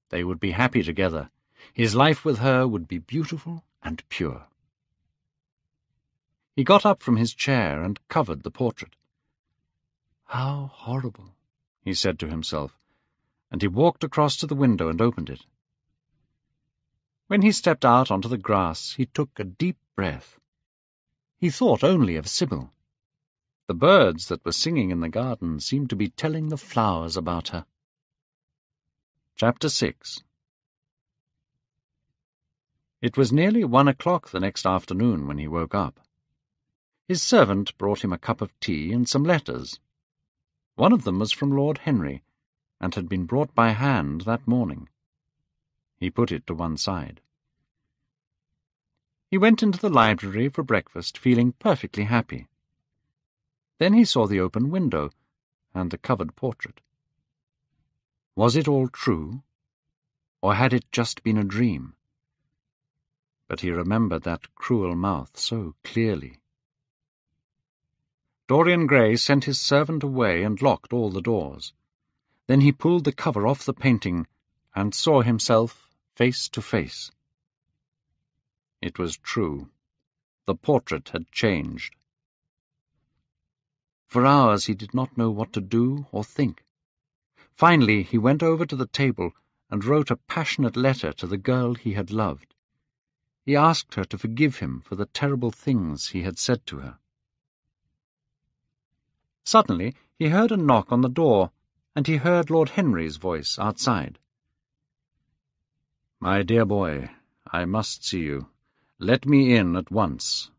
They would be happy together. His life with her would be beautiful and pure. He got up from his chair and covered the portrait. How horrible, he said to himself, and he walked across to the window and opened it. When he stepped out onto the grass, he took a deep breath. He thought only of Sybil. The birds that were singing in the garden seemed to be telling the flowers about her. Chapter 6. It was nearly 1 o'clock the next afternoon when he woke up. His servant brought him a cup of tea and some letters. One of them was from Lord Henry, and had been brought by hand that morning. He put it to one side. He went into the library for breakfast, feeling perfectly happy. Then he saw the open window and the covered portrait. Was it all true, or had it just been a dream? But he remembered that cruel mouth so clearly. Dorian Gray sent his servant away and locked all the doors. Then he pulled the cover off the painting and saw himself face to face. It was true. The portrait had changed. For hours he did not know what to do or think. Finally he went over to the table and wrote a passionate letter to the girl he had loved. He asked her to forgive him for the terrible things he had said to her. Suddenly he heard a knock on the door, and he heard Lord Henry's voice outside. "My dear boy, I must see you. Let me in at once."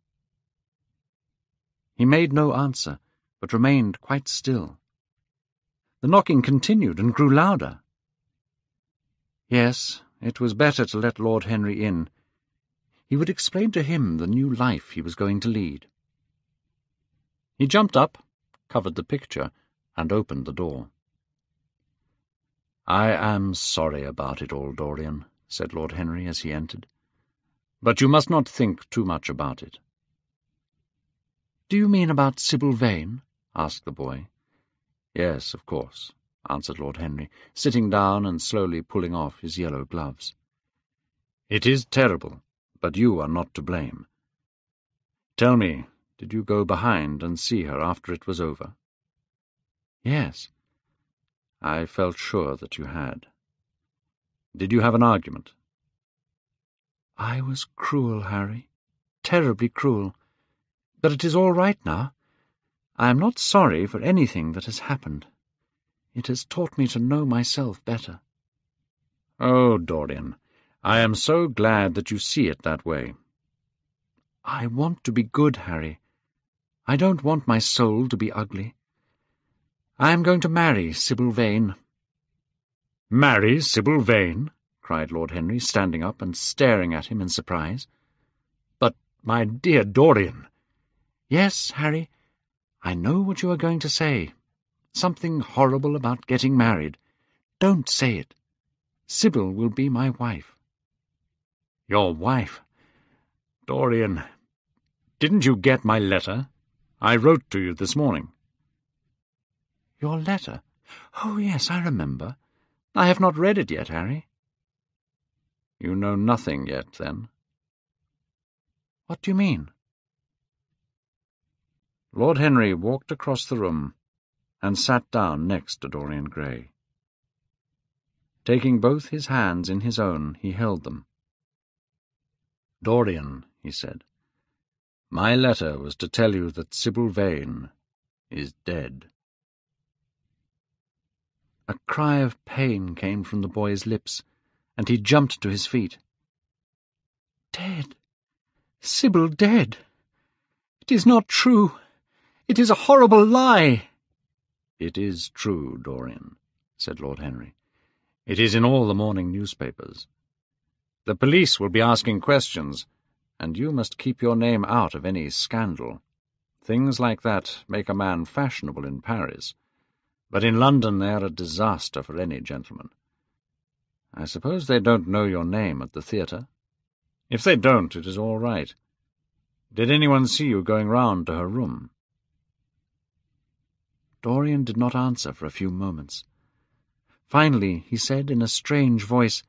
He made no answer, but remained quite still. The knocking continued and grew louder. Yes, it was better to let Lord Henry in. He would explain to him the new life he was going to lead. He jumped up, covered the picture, and opened the door. "I am sorry about it all, Dorian," said Lord Henry as he entered. "But you must not think too much about it." "Do you mean about Sybil Vane?" asked the boy. "Yes, of course," answered Lord Henry, sitting down and slowly pulling off his yellow gloves. "It is terrible, but you are not to blame. Tell me, did you go behind and see her after it was over?" "Yes." "I felt sure that you had. Did you have an argument?" "I was cruel, Harry, terribly cruel. But it is all right now. I am not sorry for anything that has happened. It has taught me to know myself better." "Oh, Dorian, I am so glad that you see it that way." "I want to be good, Harry. I don't want my soul to be ugly. I am going to marry Sybil Vane." Marry Sybil Vane? Cried Lord Henry, standing up and staring at him in surprise. But, my dear Dorian— Yes, Harry, I know what you are going to say. Something horrible about getting married. Don't say it. Sybil will be my wife. Your wife? Dorian, didn't you get my letter? I wrote to you this morning. Your letter? Oh, yes, I remember. I have not read it yet, Harry. You know nothing yet, then? What do you mean? Lord Henry walked across the room and sat down next to Dorian Gray. Taking both his hands in his own, he held them. "Dorian," he said, "my letter was to tell you that Sybil Vane is dead." A cry of pain came from the boy's lips, and he jumped to his feet. Dead! Sybil dead! It is not true! It is a horrible lie! "It is true, Dorian," said Lord Henry. "It is in all the morning newspapers. The police will be asking questions, and you must keep your name out of any scandal. Things like that make a man fashionable in Paris, but in London they are a disaster for any gentleman. I suppose they don't know your name at the theatre? If they don't, it is all right. Did anyone see you going round to her room?" Dorian did not answer for a few moments. Finally he said in a strange voice,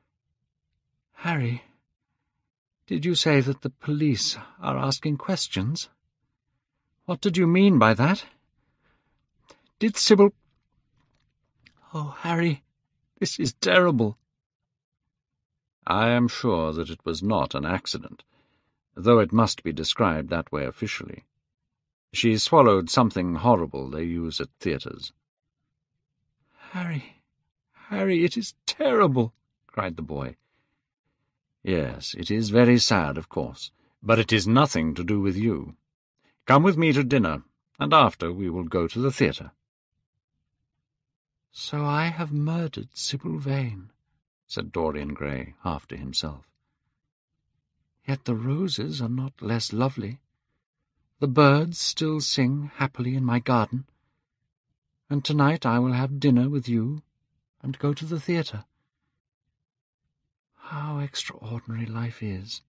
"Harry, did you say that the police are asking questions? What did you mean by that? Did Sybil— Oh, Harry, this is terrible." "I am sure that it was not an accident, though it must be described that way officially. She swallowed something horrible they use at theatres." Harry, it is terrible," cried the boy. "Yes, it is very sad, of course, but it is nothing to do with you. Come with me to dinner, and after we will go to the theatre." "So I have murdered Sybil Vane," said Dorian Gray, half to himself. "Yet the roses are not less lovely. The birds still sing happily in my garden. And tonight I will have dinner with you and go to the theatre. How extraordinary life is.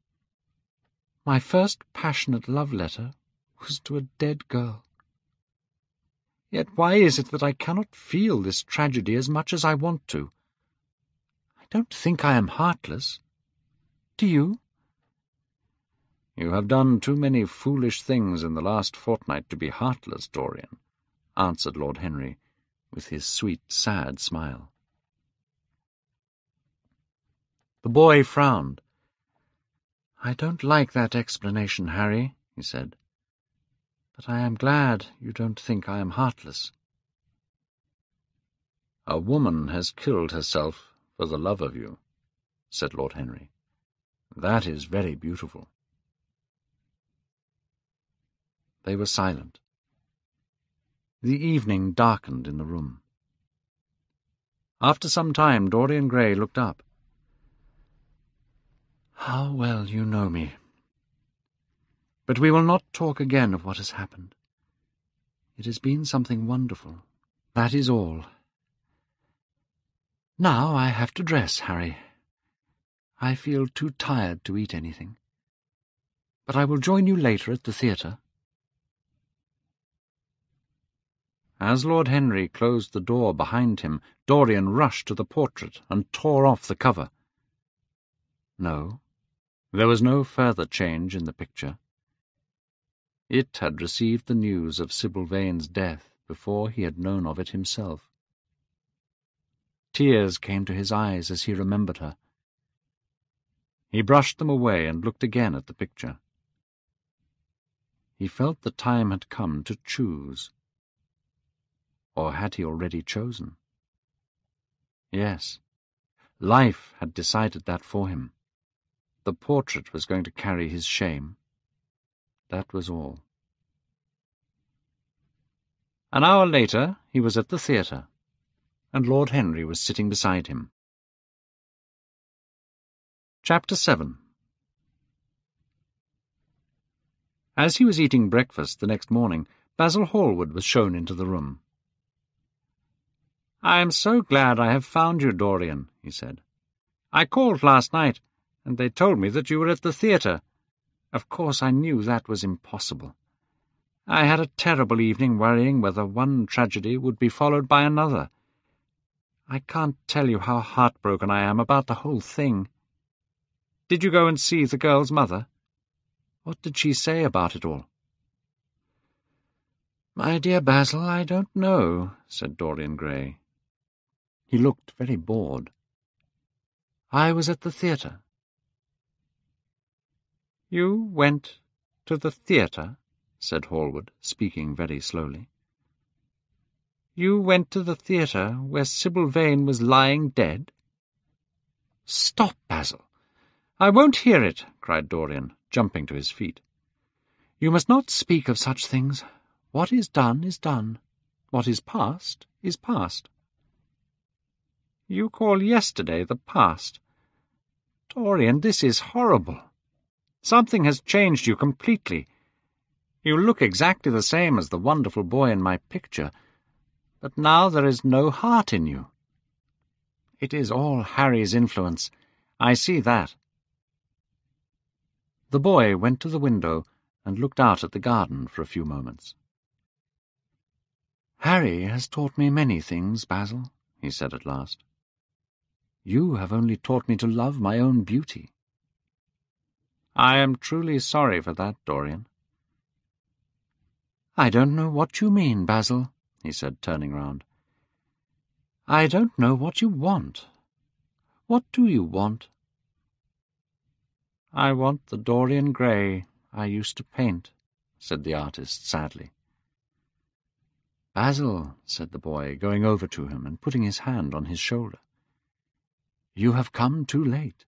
My first passionate love letter was to a dead girl. Yet why is it that I cannot feel this tragedy as much as I want to? I don't think I am heartless. Do you?" "You have done too many foolish things in the last fortnight to be heartless, Dorian," answered Lord Henry, with his sweet, sad smile. The boy frowned. "I don't like that explanation, Harry," he said. "But I am glad you don't think I am heartless." "A woman has killed herself for the love of you," said Lord Henry. "That is very beautiful." They were silent. The evening darkened in the room. After some time Dorian Gray looked up. "How well you know me. But we will not talk again of what has happened. It has been something wonderful. That is all. Now I have to dress, Harry. I feel too tired to eat anything. But I will join you later at the theatre." As Lord Henry closed the door behind him, Dorian rushed to the portrait and tore off the cover. No, there was no further change in the picture. It had received the news of Sybil Vane's death before he had known of it himself. Tears came to his eyes as he remembered her. He brushed them away and looked again at the picture. He felt the time had come to choose. Or had he already chosen? Yes, life had decided that for him. The portrait was going to carry his shame. That was all. An hour later he was at the theatre, and Lord Henry was sitting beside him. Chapter 7. As he was eating breakfast the next morning, Basil Hallward was shown into the room. "I am so glad I have found you, Dorian," he said. "I called last night, and they told me that you were at the theatre. Of course I knew that was impossible. I had a terrible evening worrying whether one tragedy would be followed by another. I can't tell you how heartbroken I am about the whole thing. Did you go and see the girl's mother? What did she say about it all?" "My dear Basil, I don't know," said Dorian Gray. He looked very bored. "I was at the theatre." "You went to the theatre?" said Hallward, speaking very slowly. "You went to the theatre where Sybil Vane was lying dead?" "Stop, Basil! I won't hear it," cried Dorian, jumping to his feet. "You must not speak of such things. What is done is done. What is past is past." "You call yesterday the past? Dorian, this is horrible. Something has changed you completely. You look exactly the same as the wonderful boy in my picture, but now there is no heart in you. It is all Harry's influence. I see that." The boy went to the window and looked out at the garden for a few moments. "Harry has taught me many things, Basil," he said at last. "You have only taught me to love my own beauty." "I am truly sorry for that, Dorian." "I don't know what you mean, Basil," he said, turning round. "I don't know what you want. What do you want?" "I want the Dorian Gray I used to paint," said the artist sadly. "Basil," said the boy, going over to him and putting his hand on his shoulder, "you have come too late.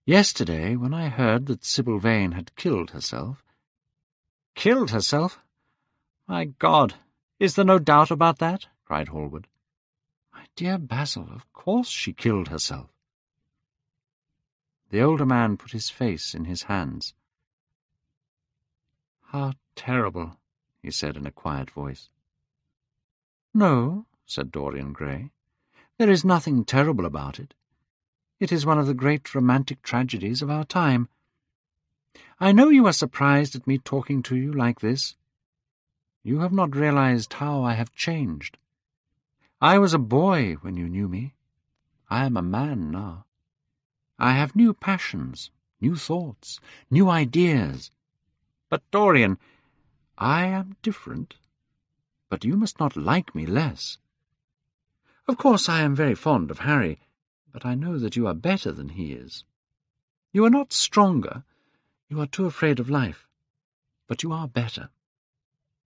Yesterday, when I heard that Sybil Vane had killed herself—" "Killed herself? My God, is there no doubt about that?" cried Hallward. "My dear Basil, of course she killed herself." The older man put his face in his hands. "How terrible," he said in a quiet voice. "No," said Dorian Gray. "There is nothing terrible about it. It is one of the great romantic tragedies of our time. I know you are surprised at me talking to you like this. You have not realized how I have changed. I was a boy when you knew me. I am a man now. I have new passions, new thoughts, new ideas. But, Dorian, I am different. But you must not like me less. Of course I am very fond of Harry, but I know that you are better than he is. You are not stronger. You are too afraid of life. But you are better.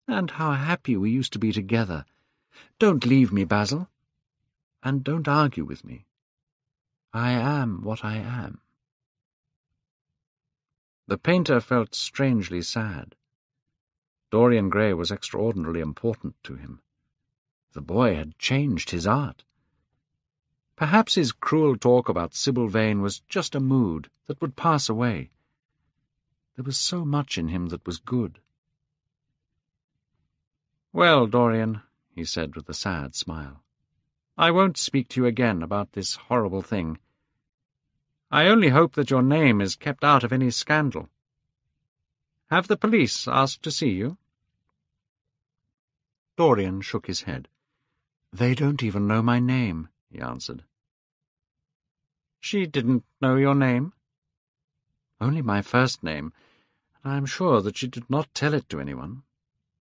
And how happy we used to be together. Don't leave me, Basil. And don't argue with me. I am what I am." The painter felt strangely sad. Dorian Gray was extraordinarily important to him. The boy had changed his art. Perhaps his cruel talk about Sybil Vane was just a mood that would pass away. There was so much in him that was good. "Well, Dorian," he said with a sad smile, "I won't speak to you again about this horrible thing. I only hope that your name is kept out of any scandal. Have the police asked to see you?" Dorian shook his head. "They don't even know my name," he answered. "She didn't know your name?" "Only my first name, and I am sure that she did not tell it to anyone.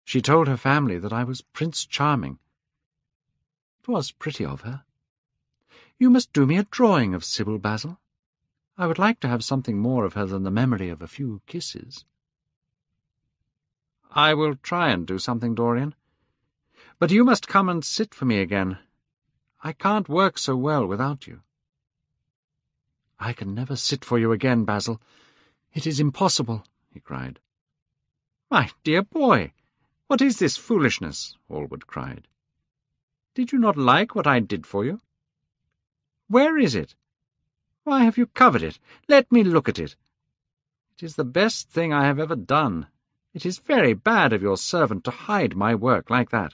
She told her family that I was Prince Charming. It was pretty of her. You must do me a drawing of Sybil, Basil. I would like to have something more of her than the memory of a few kisses." "I will try and do something, Dorian. But you must come and sit for me again. I can't work so well without you." "I can never sit for you again, Basil. It is impossible," he cried. "My dear boy, what is this foolishness?" Hallward cried. "Did you not like what I did for you? Where is it? Why have you covered it? Let me look at it. It is the best thing I have ever done. It is very bad of your servant to hide my work like that.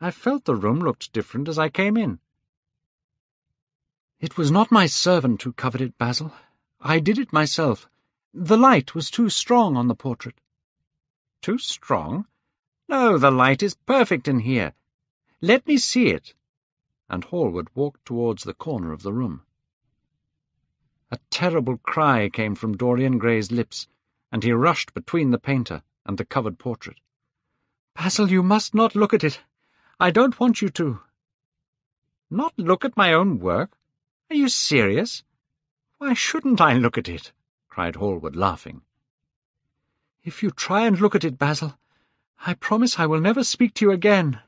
I felt the room looked different as I came in. It was not my servant who covered it, Basil. I did it myself. The light was too strong on the portrait. Too strong? No, the light is perfect in here. Let me see it. And Hallward walked towards the corner of the room. A terrible cry came from Dorian Gray's lips, and he rushed between the painter and the covered portrait. "Basil, you must not look at it. I don't want you to." "Not look at my own work? Are you serious? Why shouldn't I look at it?" cried Hallward, laughing. "If you try and look at it, Basil, I promise I will never speak to you again.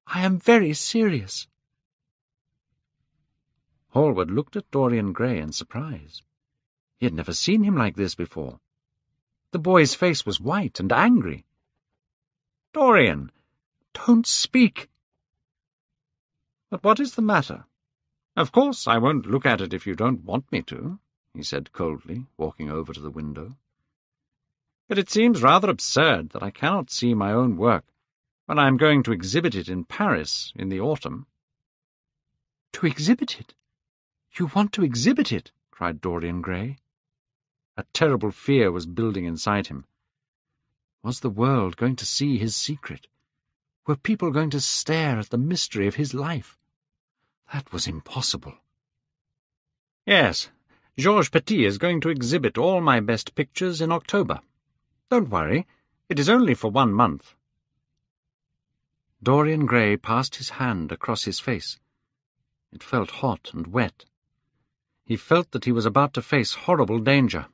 I am very serious." Hallward looked at Dorian Gray in surprise. He had never seen him like this before. The boy's face was white and angry. "Dorian, don't speak." "But what is the matter? Of course I won't look at it if you don't want me to," he said coldly, walking over to the window. "But it seems rather absurd that I cannot see my own work when I am going to exhibit it in Paris in the autumn." "To exhibit it? You want to exhibit it?" cried Dorian Gray. A terrible fear was building inside him. Was the world going to see his secret? Were people going to stare at the mystery of his life? That was impossible. "Yes, Georges Petit is going to exhibit all my best pictures in October. Don't worry, it is only for 1 month." Dorian Gray passed his hand across his face. It felt hot and wet. He felt that he was about to face horrible danger.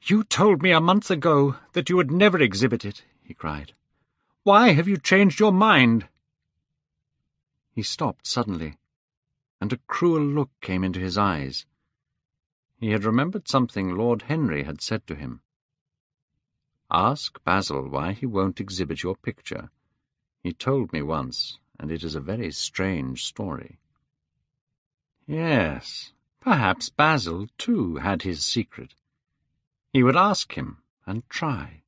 "You told me a month ago that you would never exhibit it," he cried. "Why have you changed your mind?" He stopped suddenly, and a cruel look came into his eyes. He had remembered something Lord Henry had said to him. "Ask Basil why he won't exhibit your picture. He told me once, and it is a very strange story." Yes, perhaps Basil, too, had his secret. He would ask him and try.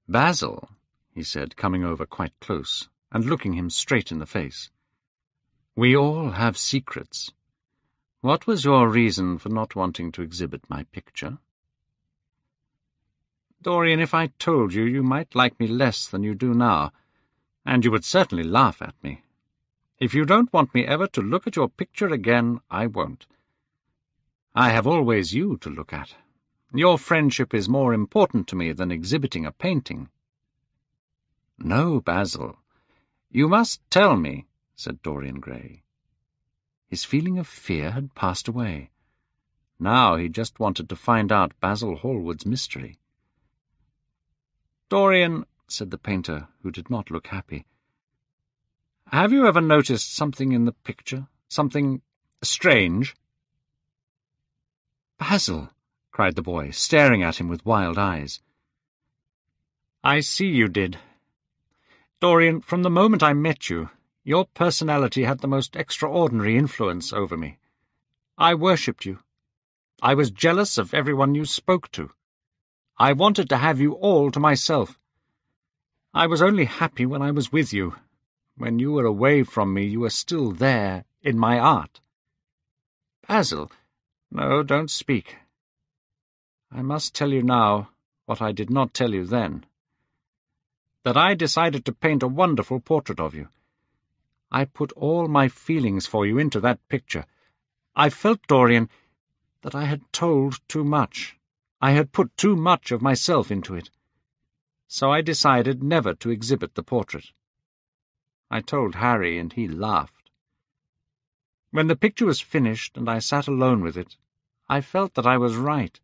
"Basil," he said, coming over quite close and looking him straight in the face, "we all have secrets. What was your reason for not wanting to exhibit my picture?" "Dorian, if I told you, you might like me less than you do now, and you would certainly laugh at me. If you don't want me ever to look at your picture again, I won't. I have always you to look at. Your friendship is more important to me than exhibiting a painting." "No, Basil. You must tell me," said Dorian Gray. His feeling of fear had passed away. Now he just wanted to find out Basil Hallward's mystery. "Dorian," said the painter, who did not look happy, "have you ever noticed something in the picture? Something strange?" "Basil!" cried the boy, staring at him with wild eyes. "I see you did. Dorian, from the moment I met you, your personality had the most extraordinary influence over me. I worshipped you. I was jealous of everyone you spoke to. I wanted to have you all to myself. I was only happy when I was with you. When you were away from me, you were still there, in my art." "Basil—" "No, don't speak. I must tell you now what I did not tell you then. That I decided to paint a wonderful portrait of you. I put all my feelings for you into that picture. I felt, Dorian, that I had told too much. I had put too much of myself into it. So I decided never to exhibit the portrait. I told Harry, and he laughed. When the picture was finished and I sat alone with it, I felt that I was right.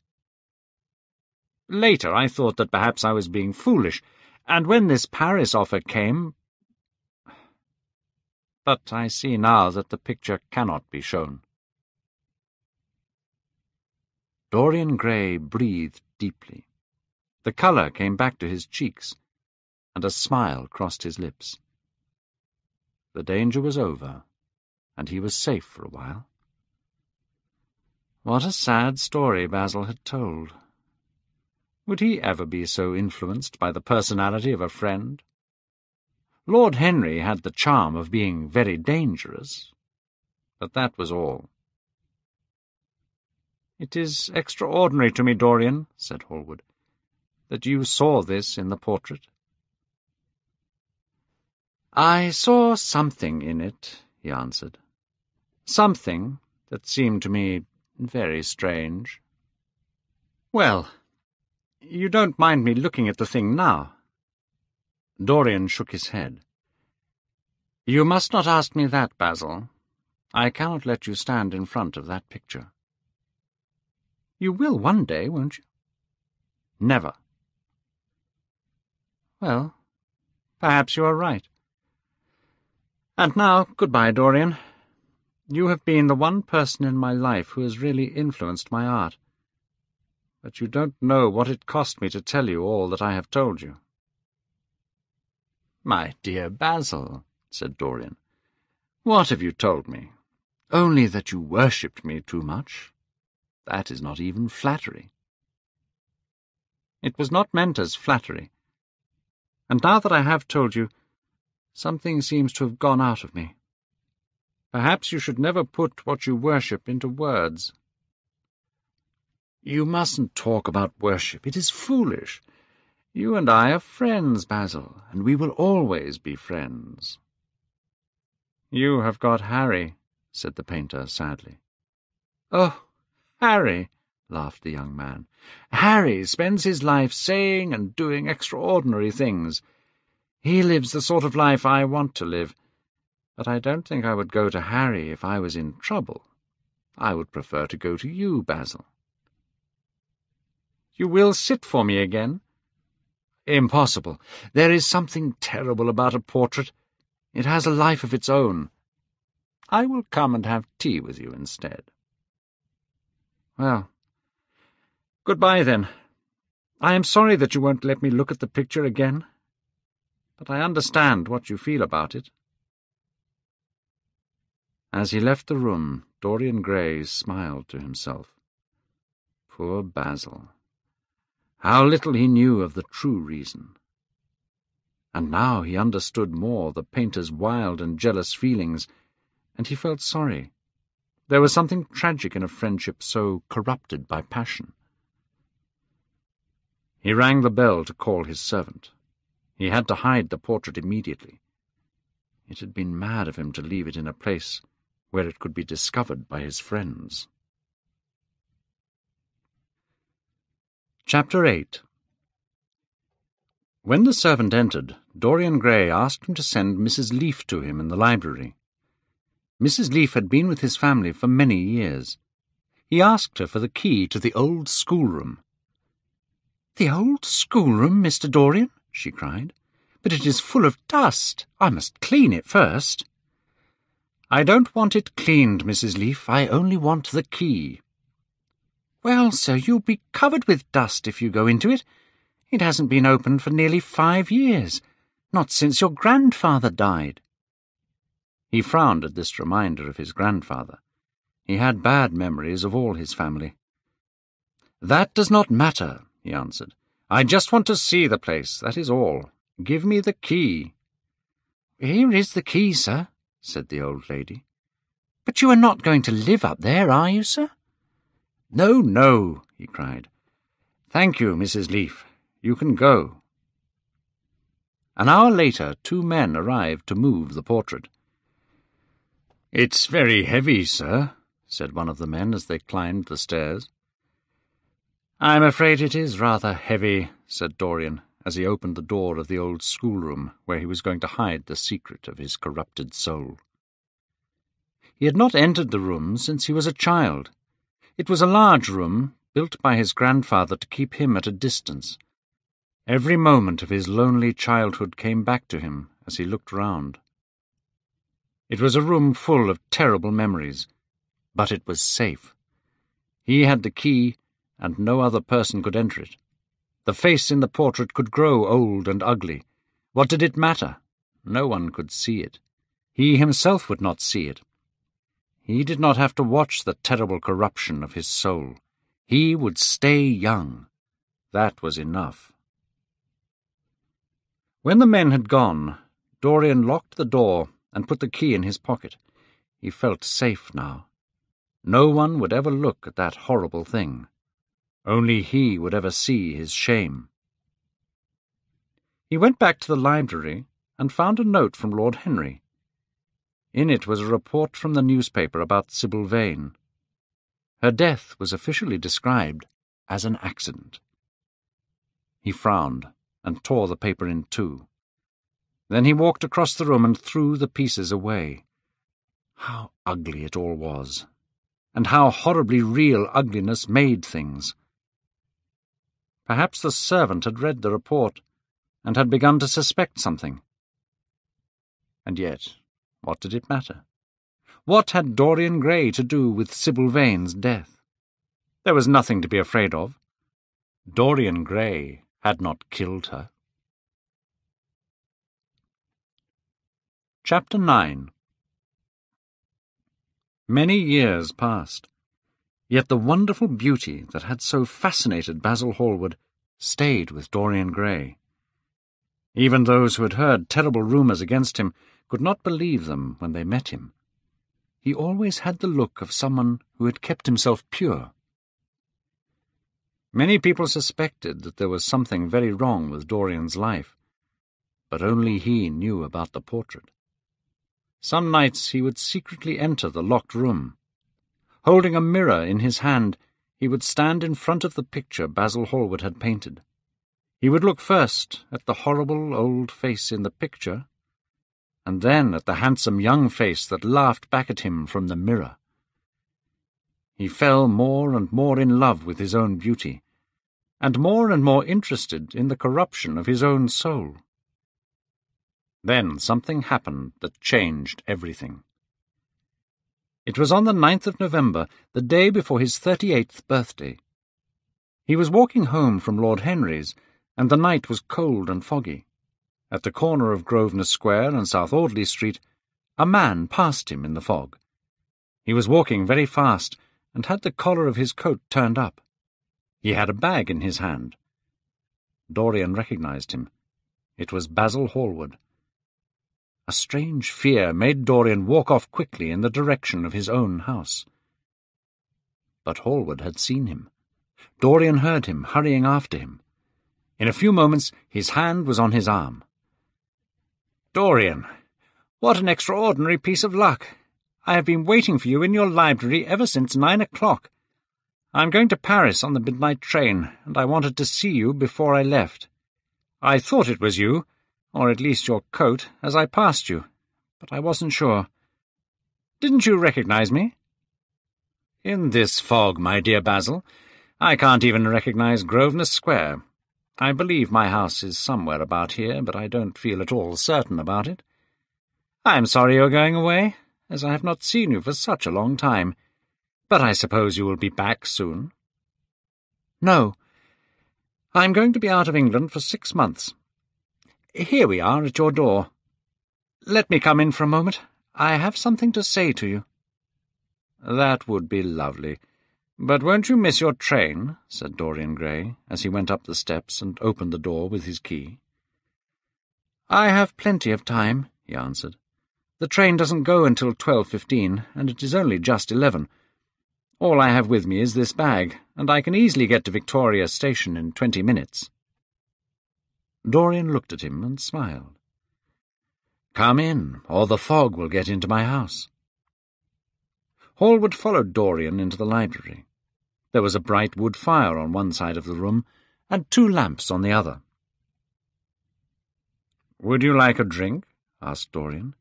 Later I thought that perhaps I was being foolish, and when this Paris offer came— But I see now that the picture cannot be shown." Dorian Gray breathed deeply. The colour came back to his cheeks, and a smile crossed his lips. The danger was over. and he was safe for a while. What a sad story Basil had told. Would he ever be so influenced by the personality of a friend? Lord Henry had the charm of being very dangerous, but that was all. "It is extraordinary to me, Dorian," said Hallward, "that you saw this in the portrait." "I saw something in it," he answered. "Something that seemed to me very strange." "Well, you don't mind me looking at the thing now?" Dorian shook his head. "You must not ask me that, Basil. I cannot let you stand in front of that picture." "You will one day, won't you?" "Never." "Well, perhaps you are right. And now, goodbye, Dorian. You have been the one person in my life who has really influenced my art. But you don't know what it cost me to tell you all that I have told you." "My dear Basil," said Dorian, "what have you told me? Only that you worshipped me too much. That is not even flattery." "It was not meant as flattery. And now that I have told you, something seems to have gone out of me. Perhaps you should never put what you worship into words." "You mustn't talk about worship. It is foolish. You and I are friends, Basil, and we will always be friends." "You have got Harry," said the painter sadly. "Oh, Harry," laughed the young man. "Harry spends his life saying and doing extraordinary things. He lives the sort of life I want to live, but I don't think I would go to Harry if I was in trouble. I would prefer to go to you, Basil." "You will sit for me again?" "Impossible. There is something terrible about a portrait. It has a life of its own. I will come and have tea with you instead." "Well, goodbye then. I am sorry that you won't let me look at the picture again, but I understand what you feel about it." As he left the room, Dorian Gray smiled to himself. Poor Basil! How little he knew of the true reason. And now he understood more the painter's wild and jealous feelings, and he felt sorry. There was something tragic in a friendship so corrupted by passion. He rang the bell to call his servant. He had to hide the portrait immediately. It had been mad of him to leave it in a place where it could be discovered by his friends. Chapter 8. When the servant entered, Dorian Gray asked him to send Mrs. Leaf to him in the library. Mrs. Leaf had been with his family for many years. He asked her for the key to the old schoolroom. "The old schoolroom, Mr. Dorian?" she cried. "But it is full of dust. I must clean it first." "I don't want it cleaned, Mrs. Leaf. I only want the key." "Well, sir, you'll be covered with dust if you go into it. It hasn't been opened for nearly 5 years, not since your grandfather died." He frowned at this reminder of his grandfather. He had bad memories of all his family. "That does not matter," he answered. "I just want to see the place, that is all. Give me the key." "Here is the key, sir," said the old lady. "But you are not going to live up there, are you, sir?" "No, no," he cried. "Thank you, Mrs. Leaf. You can go." An hour later, 2 men arrived to move the portrait. "It's very heavy, sir," said one of the men as they climbed the stairs. "I'm afraid it is rather heavy," said Dorian, as he opened the door of the old schoolroom where he was going to hide the secret of his corrupted soul. He had not entered the room since he was a child. It was a large room, built by his grandfather to keep him at a distance. Every moment of his lonely childhood came back to him as he looked round. It was a room full of terrible memories, but it was safe. He had the key, and no other person could enter it. The face in the portrait could grow old and ugly. What did it matter? No one could see it. He himself would not see it. He did not have to watch the terrible corruption of his soul. He would stay young. That was enough. When the men had gone, Dorian locked the door and put the key in his pocket. He felt safe now. No one would ever look at that horrible thing. Only he would ever see his shame. He went back to the library and found a note from Lord Henry. In it was a report from the newspaper about Sybil Vane. Her death was officially described as an accident. He frowned and tore the paper in two. Then he walked across the room and threw the pieces away. How ugly it all was, and how horribly real ugliness made things. Perhaps the servant had read the report and had begun to suspect something. And yet, what did it matter? What had Dorian Gray to do with Sybil Vane's death? There was nothing to be afraid of. Dorian Gray had not killed her. Chapter 9. Many years passed, yet the wonderful beauty that had so fascinated Basil Hallward stayed with Dorian Gray. Even those who had heard terrible rumours against him could not believe them when they met him. He always had the look of someone who had kept himself pure. Many people suspected that there was something very wrong with Dorian's life, but only he knew about the portrait. Some nights he would secretly enter the locked room. Holding a mirror in his hand, he would stand in front of the picture Basil Hallward had painted. He would look first at the horrible old face in the picture, and then at the handsome young face that laughed back at him from the mirror. He fell more and more in love with his own beauty, and more interested in the corruption of his own soul. Then something happened that changed everything. It was on the 9th of November, the day before his 38th birthday. He was walking home from Lord Henry's, and the night was cold and foggy. At the corner of Grosvenor Square and South Audley Street, a man passed him in the fog. He was walking very fast, and had the collar of his coat turned up. He had a bag in his hand. Dorian recognized him. It was Basil Hallward. A strange fear made Dorian walk off quickly in the direction of his own house. But Hallward had seen him. Dorian heard him hurrying after him. In a few moments his hand was on his arm. "Dorian, what an extraordinary piece of luck! I have been waiting for you in your library ever since 9 o'clock. I am going to Paris on the midnight train, and I wanted to see you before I left. I thought it was you, or at least your coat, as I passed you, but I wasn't sure. Didn't you recognize me?" "In this fog, my dear Basil, I can't even recognize Grosvenor Square. I believe my house is somewhere about here, but I don't feel at all certain about it. I am sorry you're going away, as I have not seen you for such a long time, but I suppose you will be back soon." "No. I am going to be out of England for 6 months. Here we are at your door. Let me come in for a moment. I have something to say to you." "That would be lovely. But won't you miss your train?" said Dorian Gray, as he went up the steps and opened the door with his key. "I have plenty of time," he answered. "The train doesn't go until 12:15, and it is only just 11. All I have with me is this bag, and I can easily get to Victoria Station in 20 minutes. Dorian looked at him and smiled. "Come in, or the fog will get into my house." Hallward followed Dorian into the library. There was a bright wood fire on one side of the room, and 2 lamps on the other. "Would you like a drink?" asked Dorian.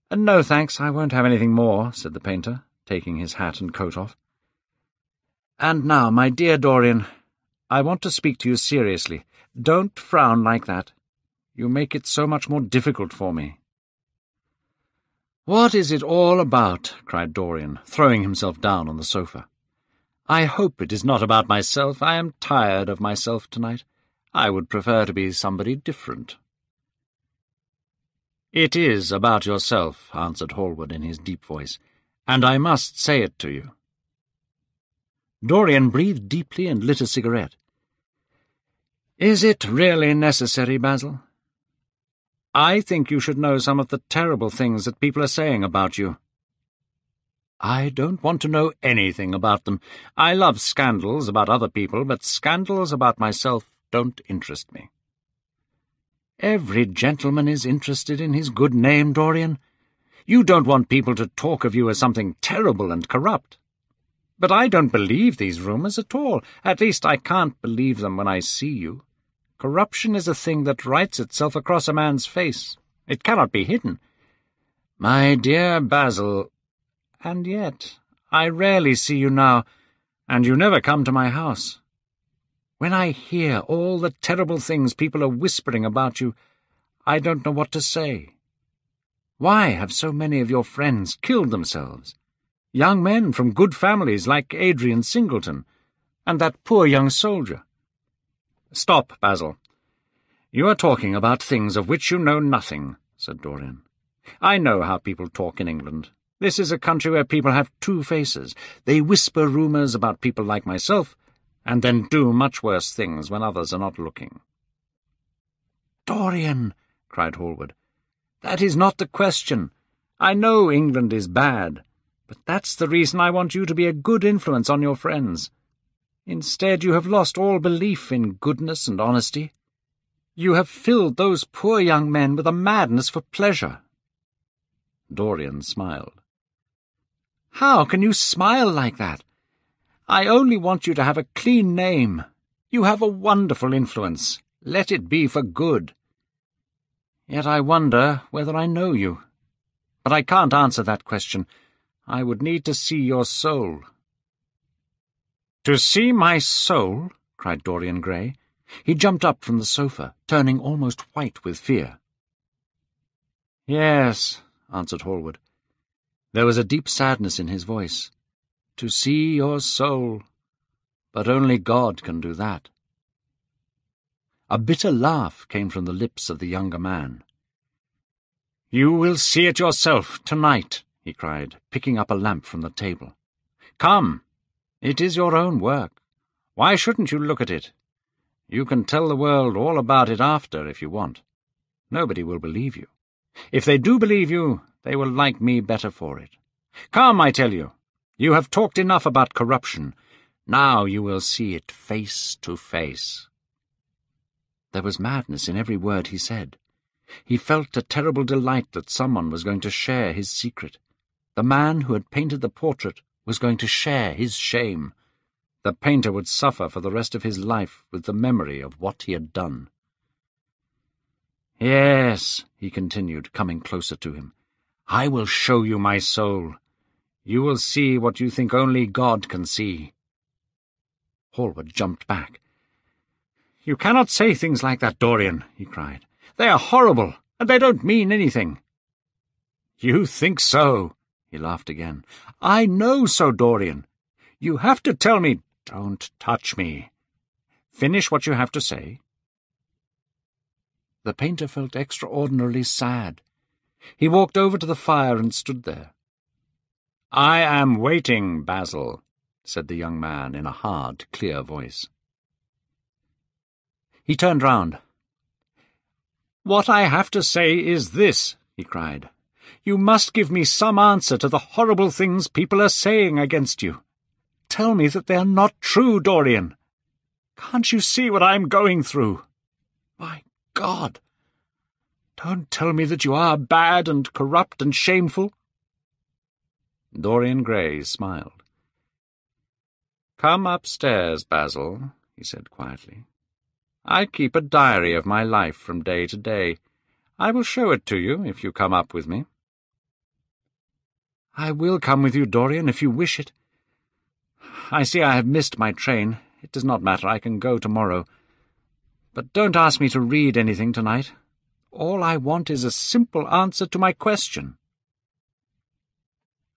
"No, thanks, I won't have anything more," said the painter, taking his hat and coat off. "And now, my dear Dorian, I want to speak to you seriously. Don't frown like that. You make it so much more difficult for me." "What is it all about?" cried Dorian, throwing himself down on the sofa. "I hope it is not about myself. I am tired of myself tonight. I would prefer to be somebody different." "It is about yourself," answered Hallward in his deep voice, and I must say it to you." Dorian breathed deeply and lit a cigarette. "Is it really necessary, Basil? I think you should know some of the terrible things that people are saying about you." "I don't want to know anything about them. I love scandals about other people, but scandals about myself don't interest me." "Every gentleman is interested in his good name, Dorian. You don't want people to talk of you as something terrible and corrupt. But I don't believe these rumours at all. At least I can't believe them when I see you. Corruption is a thing that writes itself across a man's face. It cannot be hidden." "My dear Basil, and yet I rarely see you now, and you never come to my house. When I hear all the terrible things people are whispering about you, I don't know what to say. Why have so many of your friends killed themselves? Young men from good families like Adrian Singleton, and that poor young soldier." "Stop, Basil. You are talking about things of which you know nothing," said Dorian. "I know how people talk in England. This is a country where people have two faces. They whisper rumours about people like myself, and then do much worse things when others are not looking." "Dorian," cried Hallward, "that is not the question. I know England is bad, but that's the reason I want you to be a good influence on your friends. Instead, you have lost all belief in goodness and honesty. You have filled those poor young men with a madness for pleasure." Dorian smiled. "How can you smile like that? I only want you to have a clean name. You have a wonderful influence. Let it be for good. Yet I wonder whether I know you. But I can't answer that question. I would need to see your soul." "To see my soul?" cried Dorian Gray. He jumped up from the sofa, turning almost white with fear. "Yes," answered Hallward. There was a deep sadness in his voice. "To see your soul. But only God can do that." A bitter laugh came from the lips of the younger man. "You will see it yourself tonight," he cried, picking up a lamp from the table. "Come. It is your own work. Why shouldn't you look at it? You can tell the world all about it after, if you want. Nobody will believe you. If they do believe you, they will like me better for it. Come, I tell you. You have talked enough about corruption. Now you will see it face to face." There was madness in every word he said. He felt a terrible delight that someone was going to share his secret. The man who had painted the portrait was going to share his shame. The painter would suffer for the rest of his life with the memory of what he had done. "Yes," he continued, coming closer to him, "I will show you my soul. You will see what you think only God can see." Hallward jumped back. "You cannot say things like that, Dorian," he cried. "They are horrible, and they don't mean anything." "You think so?" He laughed again. "I know so, Dorian. You have to tell me—" "Don't touch me. Finish what you have to say." The painter felt extraordinarily sad. He walked over to the fire and stood there. "I am waiting, Basil," said the young man in a hard, clear voice. He turned round. "What I have to say is this," he cried. "You must give me some answer to the horrible things people are saying against you. Tell me that they are not true, Dorian. Can't you see what I am going through? My God! Don't tell me that you are bad and corrupt and shameful." Dorian Gray smiled. "Come upstairs, Basil," he said quietly. "I keep a diary of my life from day to day. I will show it to you if you come up with me." "I will come with you, Dorian, if you wish it. I see I have missed my train. It does not matter, I can go tomorrow. But don't ask me to read anything tonight. All I want is a simple answer to my question."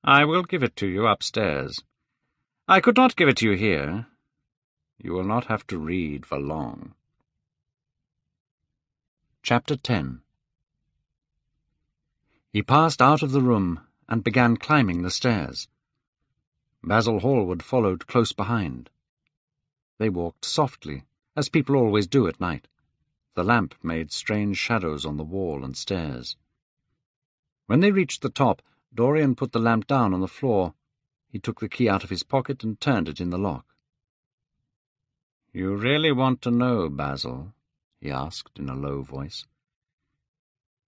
"I will give it to you upstairs. I could not give it to you here. You will not have to read for long." Chapter 10. He passed out of the room and began climbing the stairs. Basil Hallward followed close behind. They walked softly, as people always do at night. The lamp made strange shadows on the wall and stairs. When they reached the top, Dorian put the lamp down on the floor. He took the key out of his pocket and turned it in the lock. "You really want to know, Basil?" he asked in a low voice.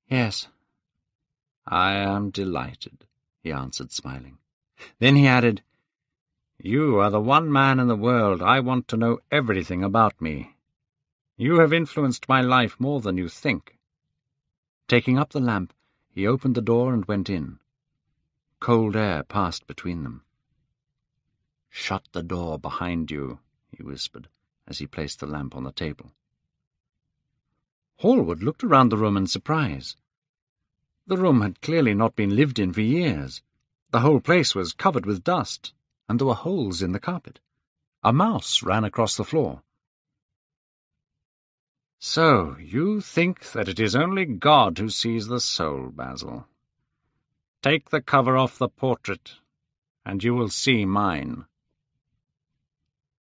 "Yes." "I am delighted," he answered, smiling. Then he added, "You are the one man in the world I want to know everything about me. You have influenced my life more than you think." Taking up the lamp, he opened the door and went in. Cold air passed between them. "Shut the door behind you," he whispered, as he placed the lamp on the table. Hallward looked around the room in surprise. The room had clearly not been lived in for years. The whole place was covered with dust, and there were holes in the carpet. A mouse ran across the floor. "So you think that it is only God who sees the soul, Basil. Take the cover off the portrait, and you will see mine."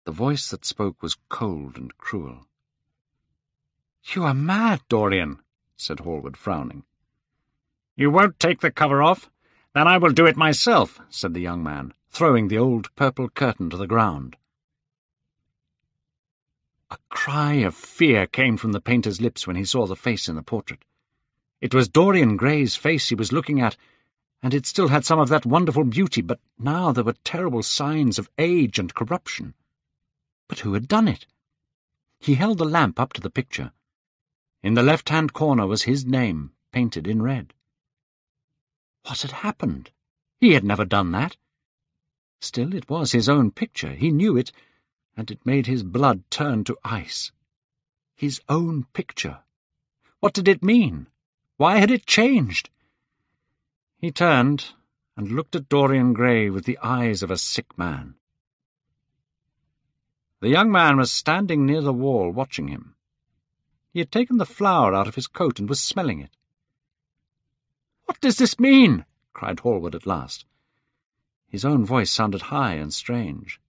The voice that spoke was cold and cruel. "You are mad, Dorian," said Hallward, frowning. "You won't take the cover off? Then I will do it myself," said the young man, throwing the old purple curtain to the ground. A cry of fear came from the painter's lips when he saw the face in the portrait. It was Dorian Gray's face he was looking at, and it still had some of that wonderful beauty, but now there were terrible signs of age and corruption. But who had done it? He held the lamp up to the picture. In the left-hand corner was his name, painted in red. What had happened? He had never done that. Still, it was his own picture. He knew it, and it made his blood turn to ice. His own picture. What did it mean? Why had it changed? He turned and looked at Dorian Gray with the eyes of a sick man. The young man was standing near the wall, watching him. He had taken the flower out of his coat and was smelling it. "What does this mean?" cried Hallward at last. His own voice sounded high and strange.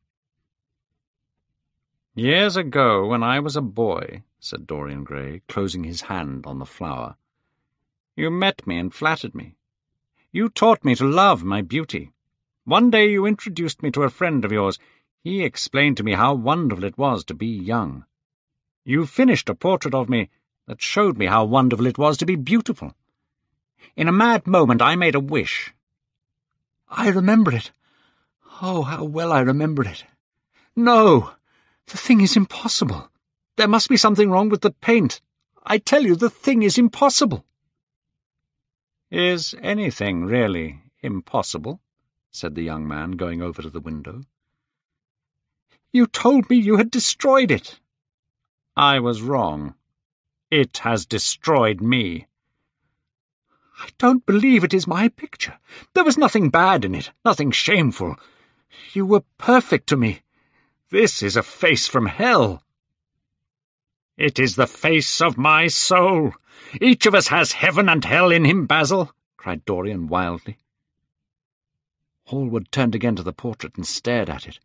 "Years ago, when I was a boy," said Dorian Gray, closing his hand on the flower, "you met me and flattered me. You taught me to love my beauty. One day you introduced me to a friend of yours. He explained to me how wonderful it was to be young. You finished a portrait of me that showed me how wonderful it was to be beautiful. In a mad moment I made a wish." "I remember it. Oh, how well I remember it. No, the thing is impossible. There must be something wrong with the paint. I tell you, the thing is impossible." "Is anything really impossible?" said the young man, going over to the window. "You told me you had destroyed it." "I was wrong. It has destroyed me." "I don't believe it is my picture. There was nothing bad in it, nothing shameful. You were perfect to me. This is a face from hell." "It is the face of my soul. Each of us has heaven and hell in him, Basil," cried Dorian wildly. Hallward turned again to the portrait and stared at it.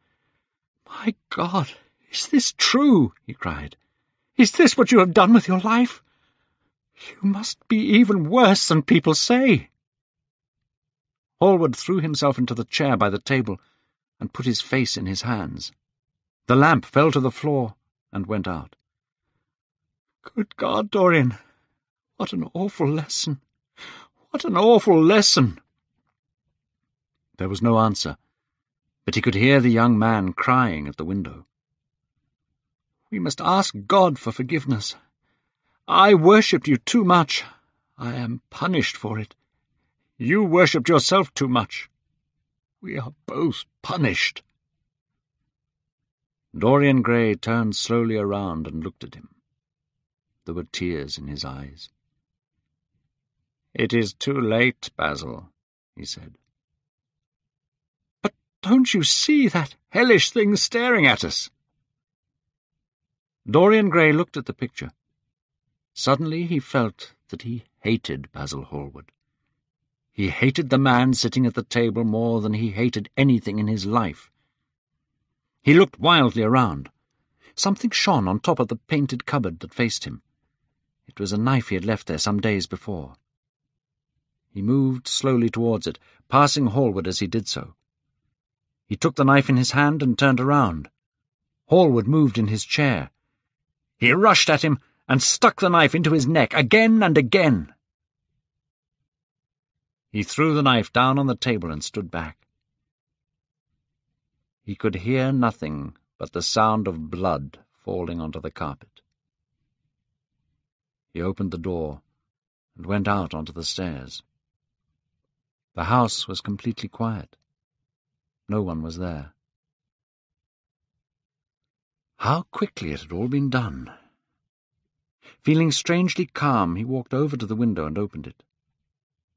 "My God, is this true?" he cried. "Is this what you have done with your life? You must be even worse than people say." Hallward threw himself into the chair by the table and put his face in his hands. The lamp fell to the floor and went out. "Good God, Dorian, what an awful lesson! What an awful lesson!" There was no answer, but he could hear the young man crying at the window. "We must ask God for forgiveness. I worshipped you too much. I am punished for it. You worshipped yourself too much. We are both punished." Dorian Gray turned slowly around and looked at him. There were tears in his eyes. "It is too late, Basil," he said. "But don't you see that hellish thing staring at us?" Dorian Gray looked at the picture. Suddenly he felt that he hated Basil Hallward. He hated the man sitting at the table more than he hated anything in his life. He looked wildly around. Something shone on top of the painted cupboard that faced him. It was a knife he had left there some days before. He moved slowly towards it, passing Hallward as he did so. He took the knife in his hand and turned around. Hallward moved in his chair. He rushed at him and stuck the knife into his neck again and again. He threw the knife down on the table and stood back. He could hear nothing but the sound of blood falling onto the carpet. He opened the door and went out onto the stairs. The house was completely quiet. No one was there. How quickly it had all been done! Feeling strangely calm, he walked over to the window and opened it.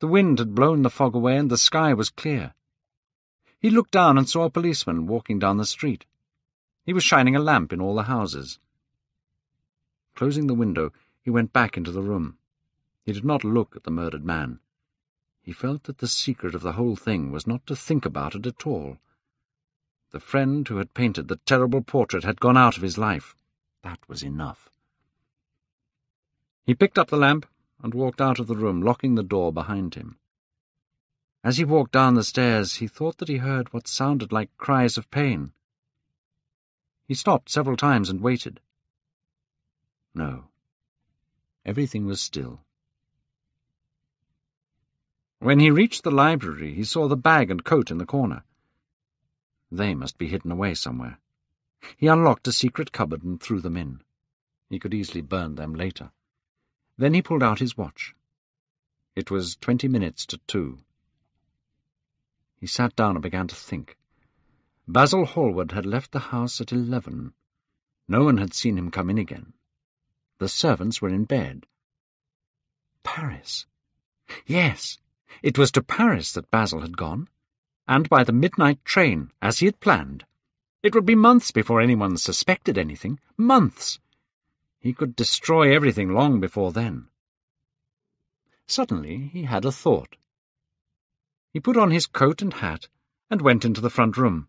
The wind had blown the fog away and the sky was clear. He looked down and saw a policeman walking down the street. He was shining a lamp in all the houses. Closing the window, he went back into the room. He did not look at the murdered man. He felt that the secret of the whole thing was not to think about it at all. The friend who had painted the terrible portrait had gone out of his life. That was enough. He picked up the lamp and walked out of the room, locking the door behind him. As he walked down the stairs, he thought that he heard what sounded like cries of pain. He stopped several times and waited. No. Everything was still. When he reached the library, he saw the bag and coat in the corner. They must be hidden away somewhere. He unlocked a secret cupboard and threw them in. He could easily burn them later. Then he pulled out his watch. It was 20 minutes to 2. He sat down and began to think. Basil Hallward had left the house at 11. No one had seen him come in again. The servants were in bed. Paris. Yes, it was to Paris that Basil had gone, and by the midnight train, as he had planned. It would be months before anyone suspected anything. Months! He could destroy everything long before then. Suddenly he had a thought. He put on his coat and hat and went into the front room.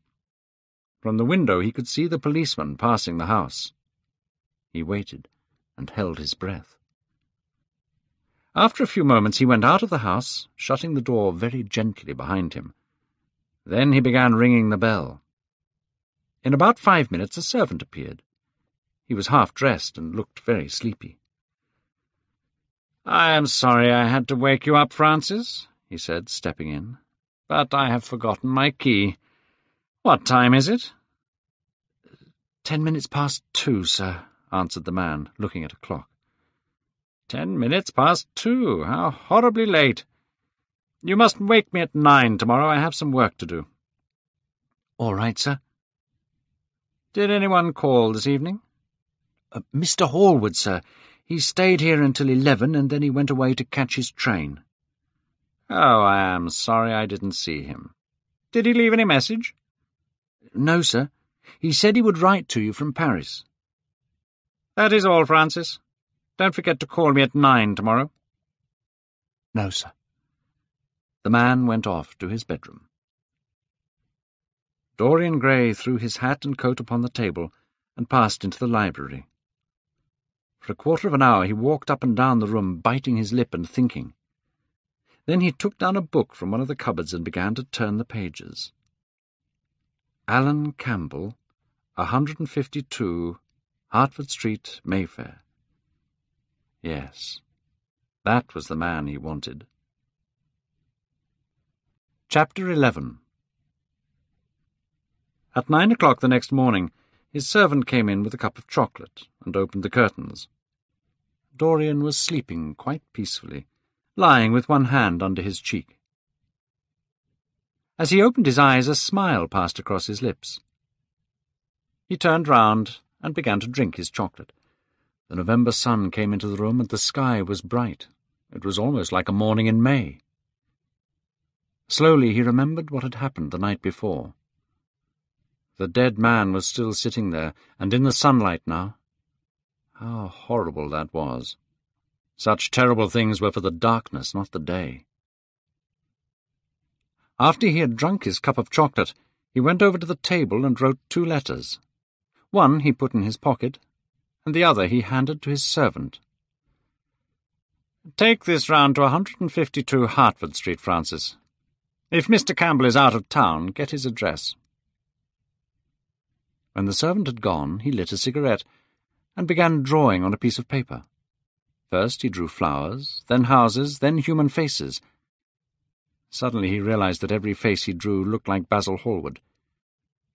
From the window he could see the policeman passing the house. He waited and held his breath. After a few moments he went out of the house, shutting the door very gently behind him. Then he began ringing the bell. In about 5 minutes a servant appeared. He was half-dressed and looked very sleepy. "I am sorry I had to wake you up, Francis," he said, stepping in, "but I have forgotten my key. What time is it?" 10 minutes past 2, sir," answered the man, looking at a clock. 10 minutes past 2. How horribly late. You must wake me at 9 tomorrow. I have some work to do. All right, sir. Did anyone call this evening? Mr. Hallward, sir. He stayed here until 11, and then he went away to catch his train. Oh, I am sorry I didn't see him. Did he leave any message? No, sir. He said he would write to you from Paris. That is all, Francis. Don't forget to call me at 9 tomorrow. No, sir. The man went off to his bedroom. Dorian Gray threw his hat and coat upon the table and passed into the library. For a quarter of an hour he walked up and down the room, biting his lip and thinking. Then he took down a book from one of the cupboards and began to turn the pages. Alan Campbell, 152, Hertford Street, Mayfair. Yes, that was the man he wanted. Chapter 11. At 9 o'clock the next morning, his servant came in with a cup of chocolate and opened the curtains. Dorian was sleeping quite peacefully, lying with one hand under his cheek. As he opened his eyes, a smile passed across his lips. He turned round and began to drink his chocolate. The November sun came into the room, and the sky was bright. It was almost like a morning in May. Slowly he remembered what had happened the night before. The dead man was still sitting there, and in the sunlight now. How horrible that was. Such terrible things were for the darkness, not the day. After he had drunk his cup of chocolate, he went over to the table and wrote 2 letters. One he put in his pocket, and the other he handed to his servant. "Take this round to 152 Hertford Street, Francis. If Mr. Campbell is out of town, get his address." When the servant had gone, he lit a cigarette and began drawing on a piece of paper. First he drew flowers, then houses, then human faces. Suddenly he realized that every face he drew looked like Basil Hallward.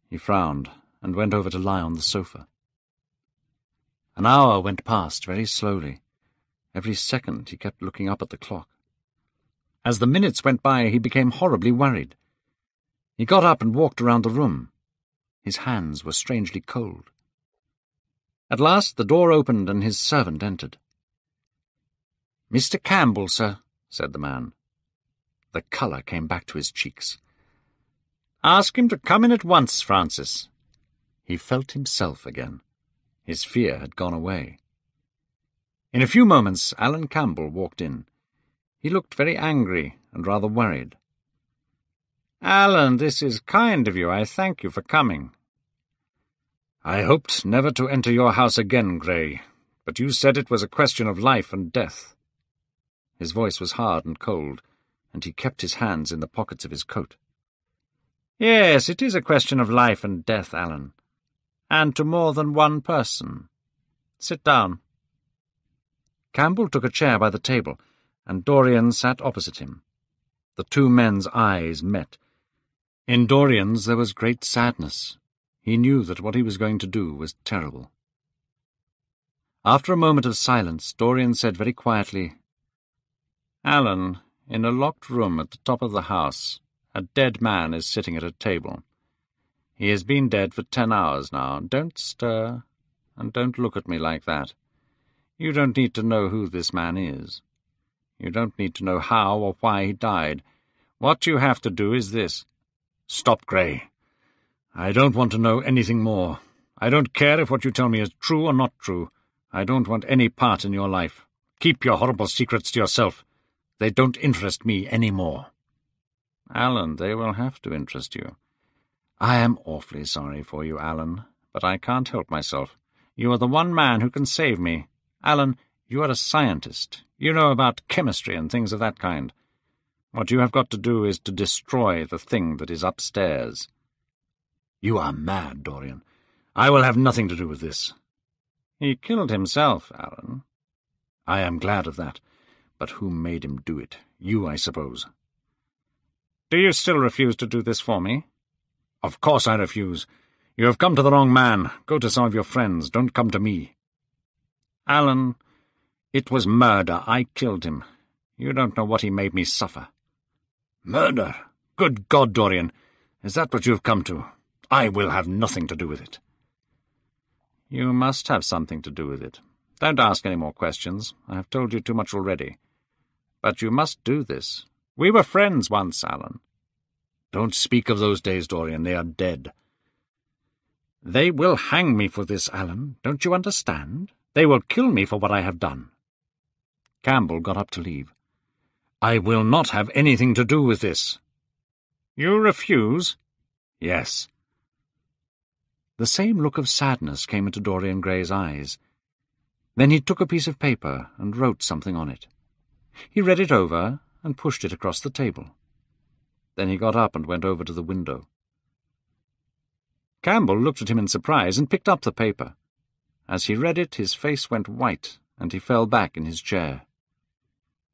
He frowned and went over to lie on the sofa. An hour went past very slowly. Every second he kept looking up at the clock. As the minutes went by, he became horribly worried. He got up and walked around the room. His hands were strangely cold. At last the door opened and his servant entered. "Mr. Campbell, sir," said the man. The colour came back to his cheeks. "Ask him to come in at once, Francis." He felt himself again. His fear had gone away. In a few moments Alan Campbell walked in. He looked very angry and rather worried. "Alan, this is kind of you. I thank you for coming." "I hoped never to enter your house again, Grey, but you said it was a question of life and death." His voice was hard and cold, and he kept his hands in the pockets of his coat. "Yes, it is a question of life and death, Alan, and to more than one person. Sit down." Campbell took a chair by the table, and Dorian sat opposite him. The 2 men's eyes met. In Dorian's there was great sadness. He knew that what he was going to do was terrible. After a moment of silence, Dorian said very quietly, "Alan, in a locked room at the top of the house, a dead man is sitting at a table. He has been dead for 10 hours now. Don't stir, and don't look at me like that. You don't need to know who this man is. You don't need to know how or why he died. What you have to do is this." "Stop, Grey. I don't want to know anything more. I don't care if what you tell me is true or not true. I don't want any part in your life. Keep your horrible secrets to yourself. They don't interest me any more." "Alan, they will have to interest you." "I am awfully sorry for you, Alan, but I can't help myself. You are the one man who can save me. Alan, you are a scientist. You know about chemistry and things of that kind. What you have got to do is to destroy the thing that is upstairs." "You are mad, Dorian. I will have nothing to do with this." "He killed himself, Alan." "I am glad of that. But who made him do it? You, I suppose." "Do you still refuse to do this for me?" "Of course I refuse. You have come to the wrong man. Go to some of your friends. Don't come to me." "Alan, it was murder. I killed him. You don't know what he made me suffer." "Murder? Good God, Dorian, is that what you have come to? I will have nothing to do with it." "You must have something to do with it. Don't ask any more questions. I have told you too much already. But you must do this. We were friends once, Alan." "Don't speak of those days, Dorian. They are dead." "They will hang me for this, Alan. Don't you understand? They will kill me for what I have done." Campbell got up to leave. "I will not have anything to do with this." "You refuse?" "Yes." The same look of sadness came into Dorian Gray's eyes. Then he took a piece of paper and wrote something on it. He read it over and pushed it across the table. Then he got up and went over to the window. Campbell looked at him in surprise and picked up the paper. As he read it, his face went white, and he fell back in his chair.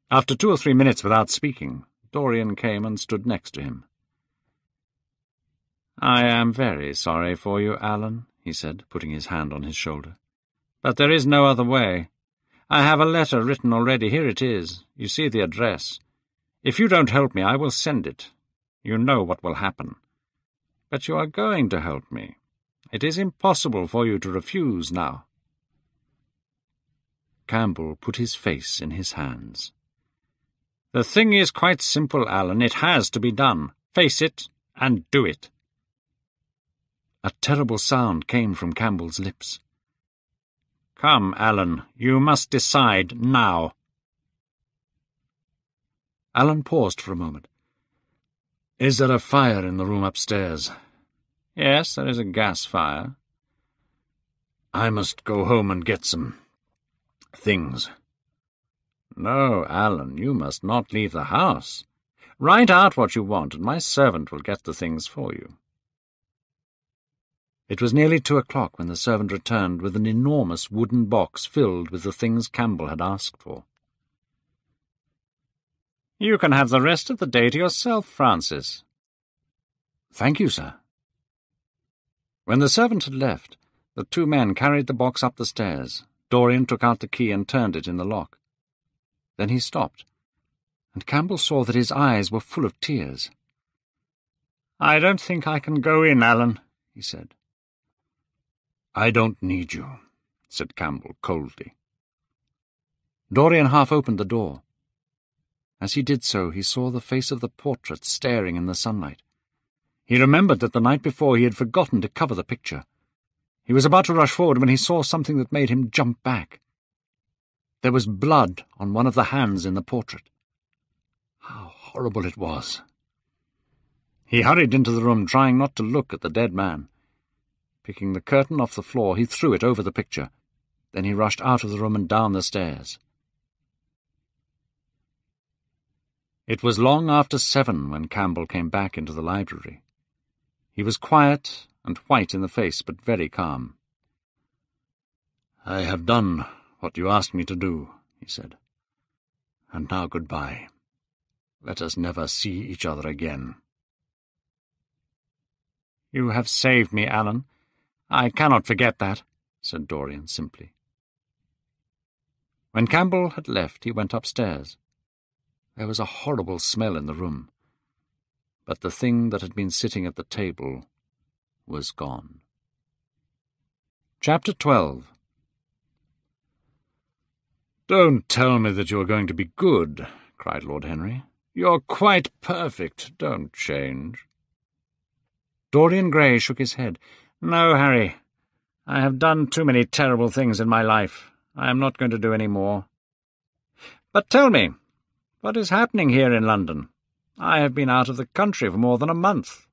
After 2 or 3 minutes without speaking, Dorian came and stood next to him. "I am very sorry for you, Alan," he said, putting his hand on his shoulder. "But there is no other way. I have a letter written already. Here it is. You see the address. If you don't help me, I will send it. You know what will happen. But you are going to help me. It is impossible for you to refuse now." Campbell put his face in his hands. "The thing is quite simple, Alan. It has to be done. Face it and do it." A terrible sound came from Campbell's lips. "Come, Alan, you must decide now." Alan paused for a moment. "Is there a fire in the room upstairs?" "Yes, there is a gas fire." "I must go home and get some things." "No, Alan, you must not leave the house. Write out what you want, and my servant will get the things for you." It was nearly 2:00 when the servant returned with an enormous wooden box filled with the things Campbell had asked for. "You can have the rest of the day to yourself, Francis." "Thank you, sir." When the servant had left, the two men carried the box up the stairs. Dorian took out the key and turned it in the lock. Then he stopped, and Campbell saw that his eyes were full of tears. "I don't think I can go in, Alan," he said. "I don't need you," said Campbell coldly. Dorian half opened the door. As he did so, he saw the face of the portrait staring in the sunlight. He remembered that the night before he had forgotten to cover the picture. He was about to rush forward when he saw something that made him jump back. There was blood on one of the hands in the portrait. How horrible it was! He hurried into the room, trying not to look at the dead man. Picking the curtain off the floor, he threw it over the picture. Then he rushed out of the room and down the stairs. It was long after 7 when Campbell came back into the library. He was quiet and white in the face, but very calm. "I have done what you asked me to do," he said. "And now goodbye. Let us never see each other again." "You have saved me, Alan. I cannot forget that," said Dorian simply. When Campbell had left, he went upstairs. There was a horrible smell in the room, but the thing that had been sitting at the table was gone. Chapter 12. "Don't tell me that you are going to be good," cried Lord Henry. "You're quite perfect. Don't change." Dorian Gray shook his head. "No, Harry. I have done too many terrible things in my life. I am not going to do any more. But tell me, what is happening here in London? I have been out of the country for more than a month."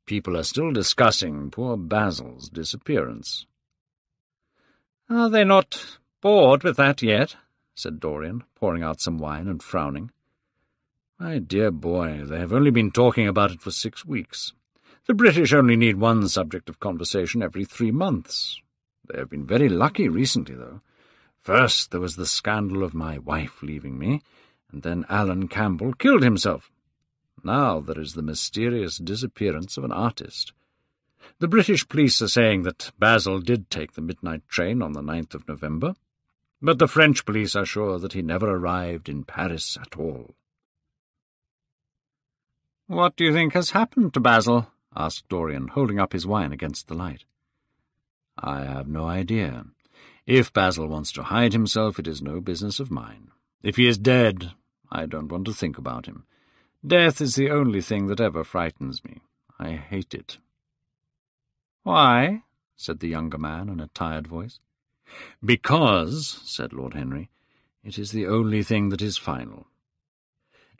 "People are still discussing poor Basil's disappearance." "Are they not bored with that yet?" said Dorian, pouring out some wine and frowning. "My dear boy, they have only been talking about it for 6 weeks. The British only need one subject of conversation every 3 months. They have been very lucky recently, though. First there was the scandal of my wife leaving me, and then Alan Campbell killed himself. Now there is the mysterious disappearance of an artist. The British police are saying that Basil did take the midnight train on the 9th of November, but the French police are sure that he never arrived in Paris at all." "What do you think has happened to Basil?" asked Dorian, holding up his wine against the light. "I have no idea. If Basil wants to hide himself, it is no business of mine. If he is dead, I don't want to think about him. Death is the only thing that ever frightens me. I hate it." "Why?" said the younger man in a tired voice. "Because," said Lord Henry, "it is the only thing that is final.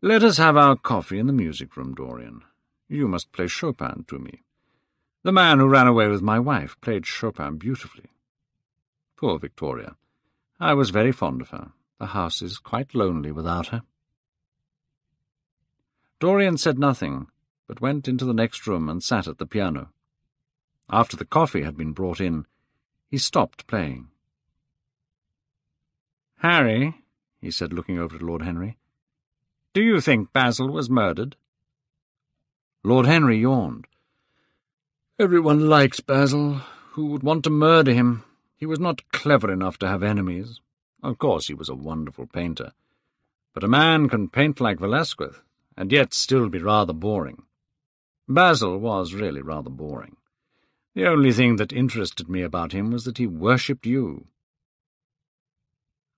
Let us have our coffee in the music-room, Dorian. You must play Chopin to me. The man who ran away with my wife played Chopin beautifully. Poor Victoria. I was very fond of her. The house is quite lonely without her." Dorian said nothing, but went into the next room and sat at the piano. After the coffee had been brought in, he stopped playing. "Harry," he said, looking over at Lord Henry, "do you think Basil was murdered?" Lord Henry yawned. "Everyone liked Basil. Who would want to murder him? He was not clever enough to have enemies. Of course he was a wonderful painter, but a man can paint like Velasquez, and yet still be rather boring. Basil was really rather boring. The only thing that interested me about him was that he worshipped you."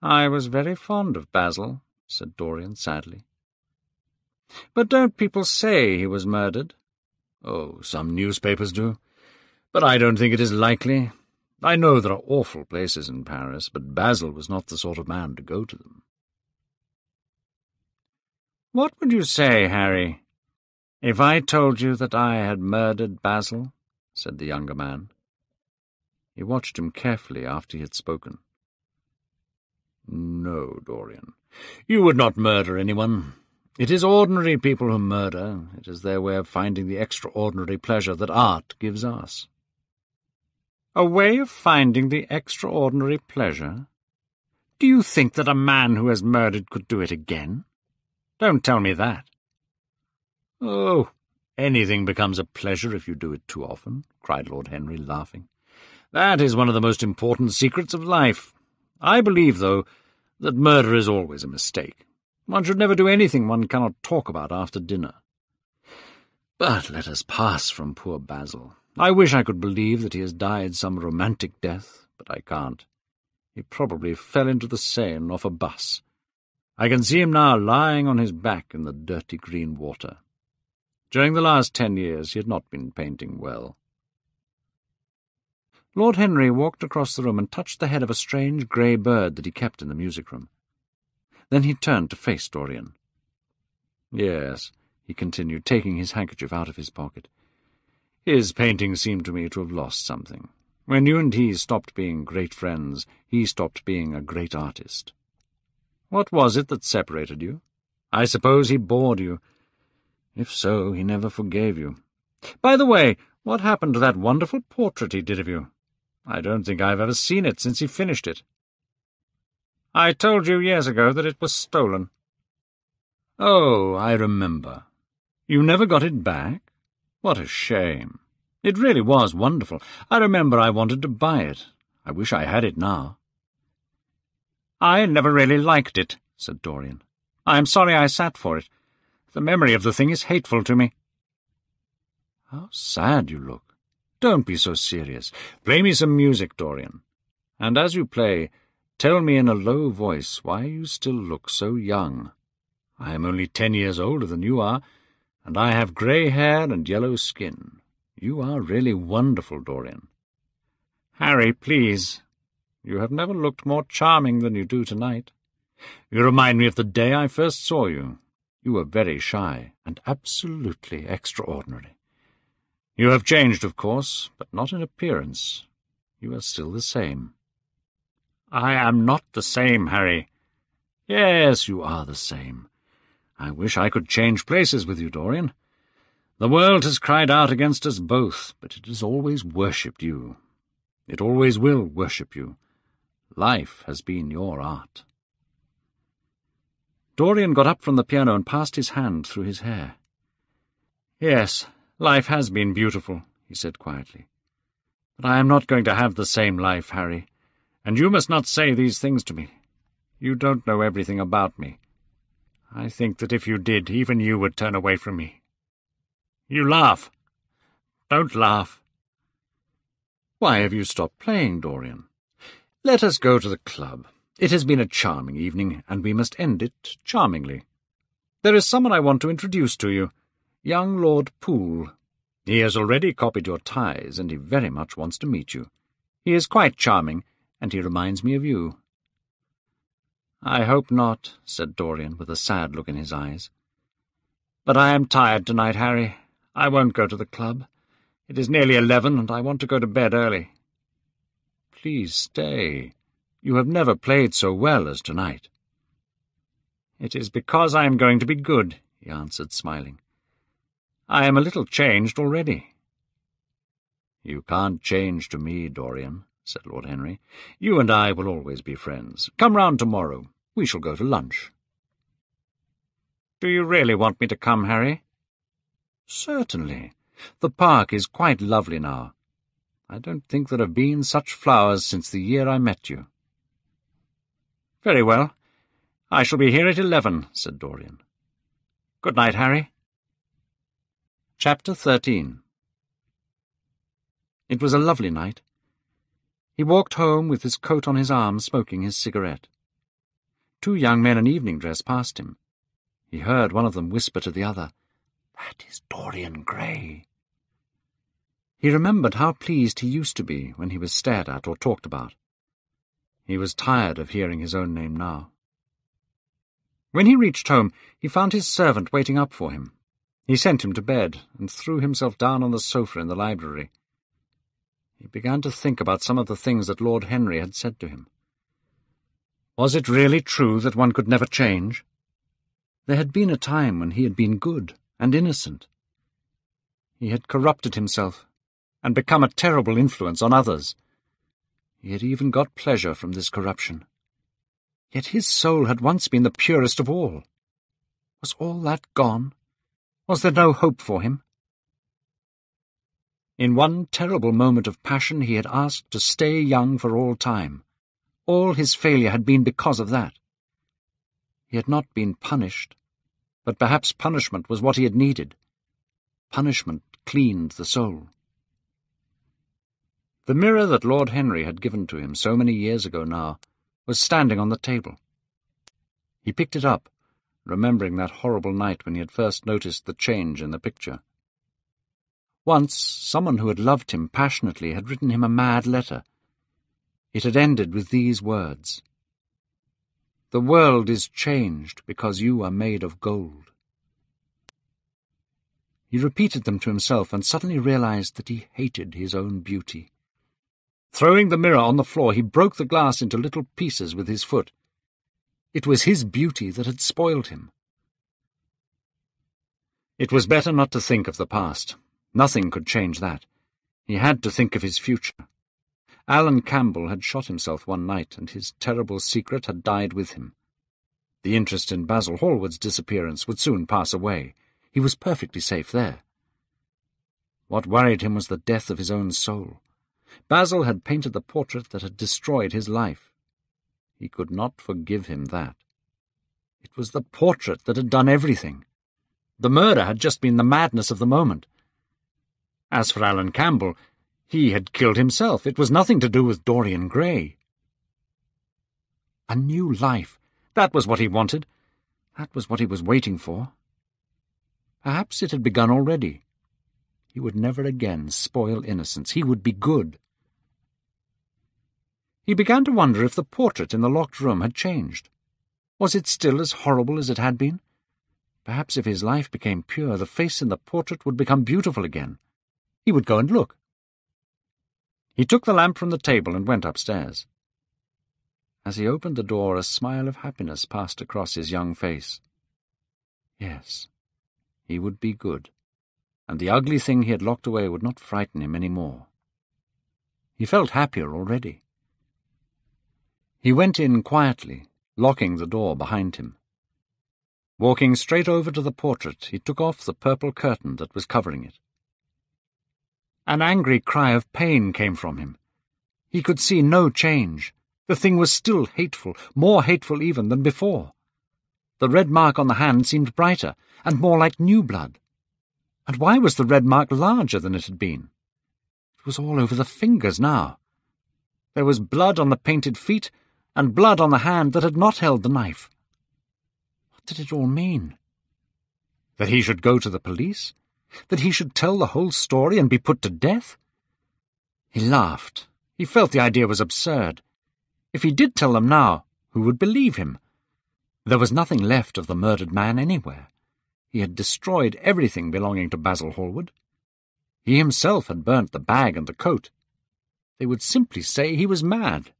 "I was very fond of Basil," said Dorian sadly. "But don't people say he was murdered?" "Oh, some newspapers do. But I don't think it is likely. I know there are awful places in Paris, but Basil was not the sort of man to go to them." "What would you say, Harry, "If I told you that I had murdered Basil?" said the younger man. He watched him carefully after he had spoken. "No, Dorian. You would not murder anyone. It is ordinary people who murder. It is their way of finding the extraordinary pleasure that art gives us." "A way of finding the extraordinary pleasure? Do you think that a man who has murdered could do it again? Don't tell me that." "Oh, anything becomes a pleasure if you do it too often," cried Lord Henry, laughing. "That is one of the most important secrets of life. I believe, though, that murder is always a mistake. One should never do anything one cannot talk about after dinner. But let us pass from poor Basil. I wish I could believe that he has died some romantic death, but I can't. He probably fell into the Seine off a bus. I can see him now lying on his back in the dirty green water. During the last 10 years he had not been painting well." Lord Henry walked across the room and touched the head of a strange grey bird that he kept in the music-room. Then he turned to face Dorian. "Yes," he continued, taking his handkerchief out of his pocket. "His painting seemed to me to have lost something. When you and he stopped being great friends, he stopped being a great artist. What was it that separated you? I suppose he bored you. If so, he never forgave you. By the way, what happened to that wonderful portrait he did of you? I don't think I've ever seen it since he finished it." "I told you years ago that it was stolen." "Oh, I remember. You never got it back? What a shame. It really was wonderful. I remember I wanted to buy it. I wish I had it now." "I never really liked it," said Dorian. "I am sorry I sat for it. The memory of the thing is hateful to me." "How sad you look. Don't be so serious. Play me some music, Dorian. And as you play, tell me in a low voice why you still look so young. I am only 10 years older than you are, and I have grey hair and yellow skin. You are really wonderful, Dorian." "Harry, please. You have never looked more charming than you do tonight. You remind me of the day I first saw you. You were very shy and absolutely extraordinary. You have changed, of course, but not in appearance. You are still the same." "I am not the same, Harry." "Yes, you are the same. I wish I could change places with you, Dorian. The world has cried out against us both, but it has always worshipped you. It always will worship you. Life has been your art." Dorian got up from the piano and passed his hand through his hair. "Yes, life has been beautiful," he said quietly. "But I am not going to have the same life, Harry, and you must not say these things to me. You don't know everything about me. I think that if you did, even you would turn away from me. You laugh. Don't laugh." "Why have you stopped playing, Dorian? Let us go to the club. It has been a charming evening, and we must end it charmingly. There is someone I want to introduce to you, young Lord Poole. He has already copied your ties, and he very much wants to meet you. He is quite charming, and he reminds me of you." "I hope not," said Dorian, with a sad look in his eyes. "But I am tired tonight, Harry. I won't go to the club. It is nearly 11, and I want to go to bed early." "Please stay. You have never played so well as tonight." "It is because I am going to be good," he answered, smiling. "I am a little changed already." "You can't change to me, Dorian," said Lord Henry. "You and I will always be friends. Come round tomorrow. We shall go to lunch." "Do you really want me to come, Harry?" "Certainly. The park is quite lovely now. I don't think there have been such flowers since the year I met you." "Very well. I shall be here at 11, said Dorian. "Good night, Harry." Chapter 13. It was a lovely night. He walked home with his coat on his arm, smoking his cigarette. 2 young men in evening dress passed him. He heard one of them whisper to the other, "That is Dorian Gray." He remembered how pleased he used to be when he was stared at or talked about. He was tired of hearing his own name now. When he reached home, he found his servant waiting up for him. He sent him to bed and threw himself down on the sofa in the library. He began to think about some of the things that Lord Henry had said to him. Was it really true that one could never change? There had been a time when he had been good and innocent. He had corrupted himself and become a terrible influence on others. He had even got pleasure from this corruption. Yet his soul had once been the purest of all. Was all that gone? Was there no hope for him? In one terrible moment of passion he had asked to stay young for all time. All his failure had been because of that. He had not been punished, but perhaps punishment was what he had needed. Punishment cleaned the soul. The mirror that Lord Henry had given to him so many years ago now was standing on the table. He picked it up, remembering that horrible night when he had first noticed the change in the picture. Once, someone who had loved him passionately had written him a mad letter. It had ended with these words: "The world is changed because you are made of gold." He repeated them to himself and suddenly realized that he hated his own beauty. Throwing the mirror on the floor, he broke the glass into little pieces with his foot. It was his beauty that had spoiled him. It was better not to think of the past. Nothing could change that. He had to think of his future. Alan Campbell had shot himself one night, and his terrible secret had died with him. The interest in Basil Hallward's disappearance would soon pass away. He was perfectly safe there. What worried him was the death of his own soul. Basil had painted the portrait that had destroyed his life. He could not forgive him that. It was the portrait that had done everything. The murder had just been the madness of the moment. As for Alan Campbell, he had killed himself. It was nothing to do with Dorian Gray. A new life. That was what he wanted. That was what he was waiting for. Perhaps it had begun already. He would never again spoil innocence. He would be good. He began to wonder if the portrait in the locked room had changed. Was it still as horrible as it had been? Perhaps if his life became pure, the face in the portrait would become beautiful again. He would go and look. He took the lamp from the table and went upstairs. As he opened the door, a smile of happiness passed across his young face. Yes, he would be good, and the ugly thing he had locked away would not frighten him any more. He felt happier already. He went in quietly, locking the door behind him. Walking straight over to the portrait, he took off the purple curtain that was covering it. An angry cry of pain came from him. He could see no change. The thing was still hateful, more hateful even than before. The red mark on the hand seemed brighter, and more like new blood. And why was the red mark larger than it had been? It was all over the fingers now. There was blood on the painted feet, and blood on the hand that had not held the knife. What did it all mean? That he should go to the police? That he should tell the whole story and be put to death? He laughed. He felt the idea was absurd. If he did tell them now, who would believe him? There was nothing left of the murdered man anywhere. He had destroyed everything belonging to Basil Hallward. He himself had burnt the bag and the coat. They would simply say he was mad.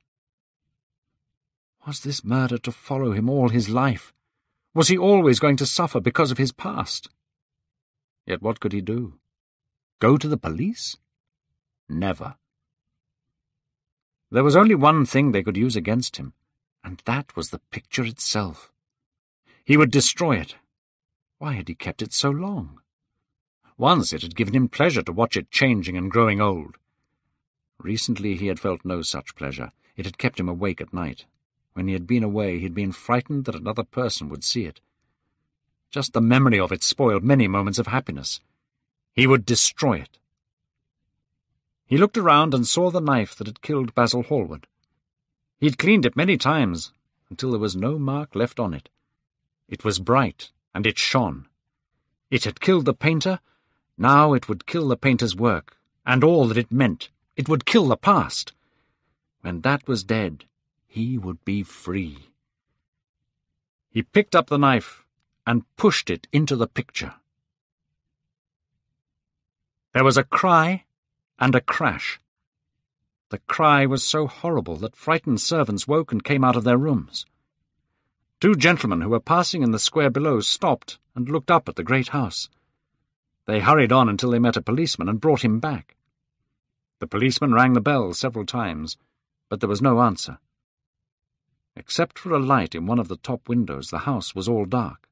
Was this murder to follow him all his life? Was he always going to suffer because of his past? Yet what could he do? Go to the police? Never. There was only one thing they could use against him, and that was the picture itself. He would destroy it. Why had he kept it so long? Once it had given him pleasure to watch it changing and growing old. Recently he had felt no such pleasure. It had kept him awake at night. When he had been away, he had been frightened that another person would see it. Just the memory of it spoiled many moments of happiness. He would destroy it. He looked around and saw the knife that had killed Basil Hallward. He had cleaned it many times, until there was no mark left on it. It was bright, and it shone. It had killed the painter. Now it would kill the painter's work, and all that it meant. It would kill the past. When that was dead, he would be free. He picked up the knife and pushed it into the picture. There was a cry and a crash. The cry was so horrible that frightened servants woke and came out of their rooms. 2 gentlemen who were passing in the square below stopped and looked up at the great house. They hurried on until they met a policeman and brought him back. The policeman rang the bell several times, but there was no answer. Except for a light in one of the top windows, the house was all dark.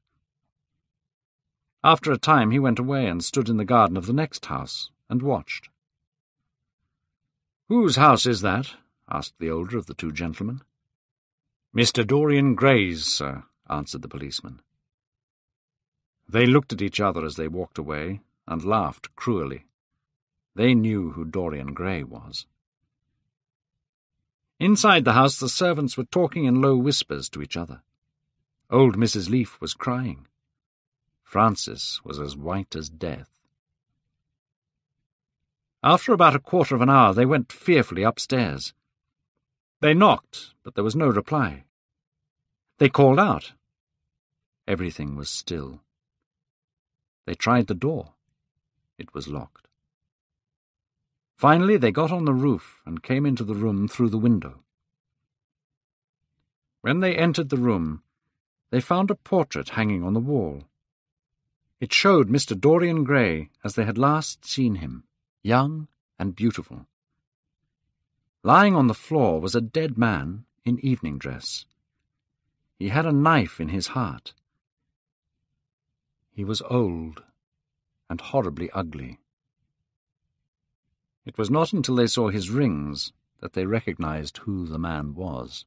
After a time he went away and stood in the garden of the next house and watched. "Whose house is that?" asked the older of the 2 gentlemen. "Mr. Dorian Gray's, sir," answered the policeman. They looked at each other as they walked away and laughed cruelly. They knew who Dorian Gray was. Inside the house the servants were talking in low whispers to each other. Old Mrs. Leaf was crying. Francis was as white as death. After about a quarter of an hour they went fearfully upstairs. They knocked, but there was no reply. They called out. Everything was still. They tried the door. It was locked. Finally they got on the roof and came into the room through the window. When they entered the room, they found a portrait hanging on the wall. It showed Mr. Dorian Gray as they had last seen him, young and beautiful. Lying on the floor was a dead man in evening dress. He had a knife in his heart. He was old and horribly ugly. It was not until they saw his rings that they recognized who the man was.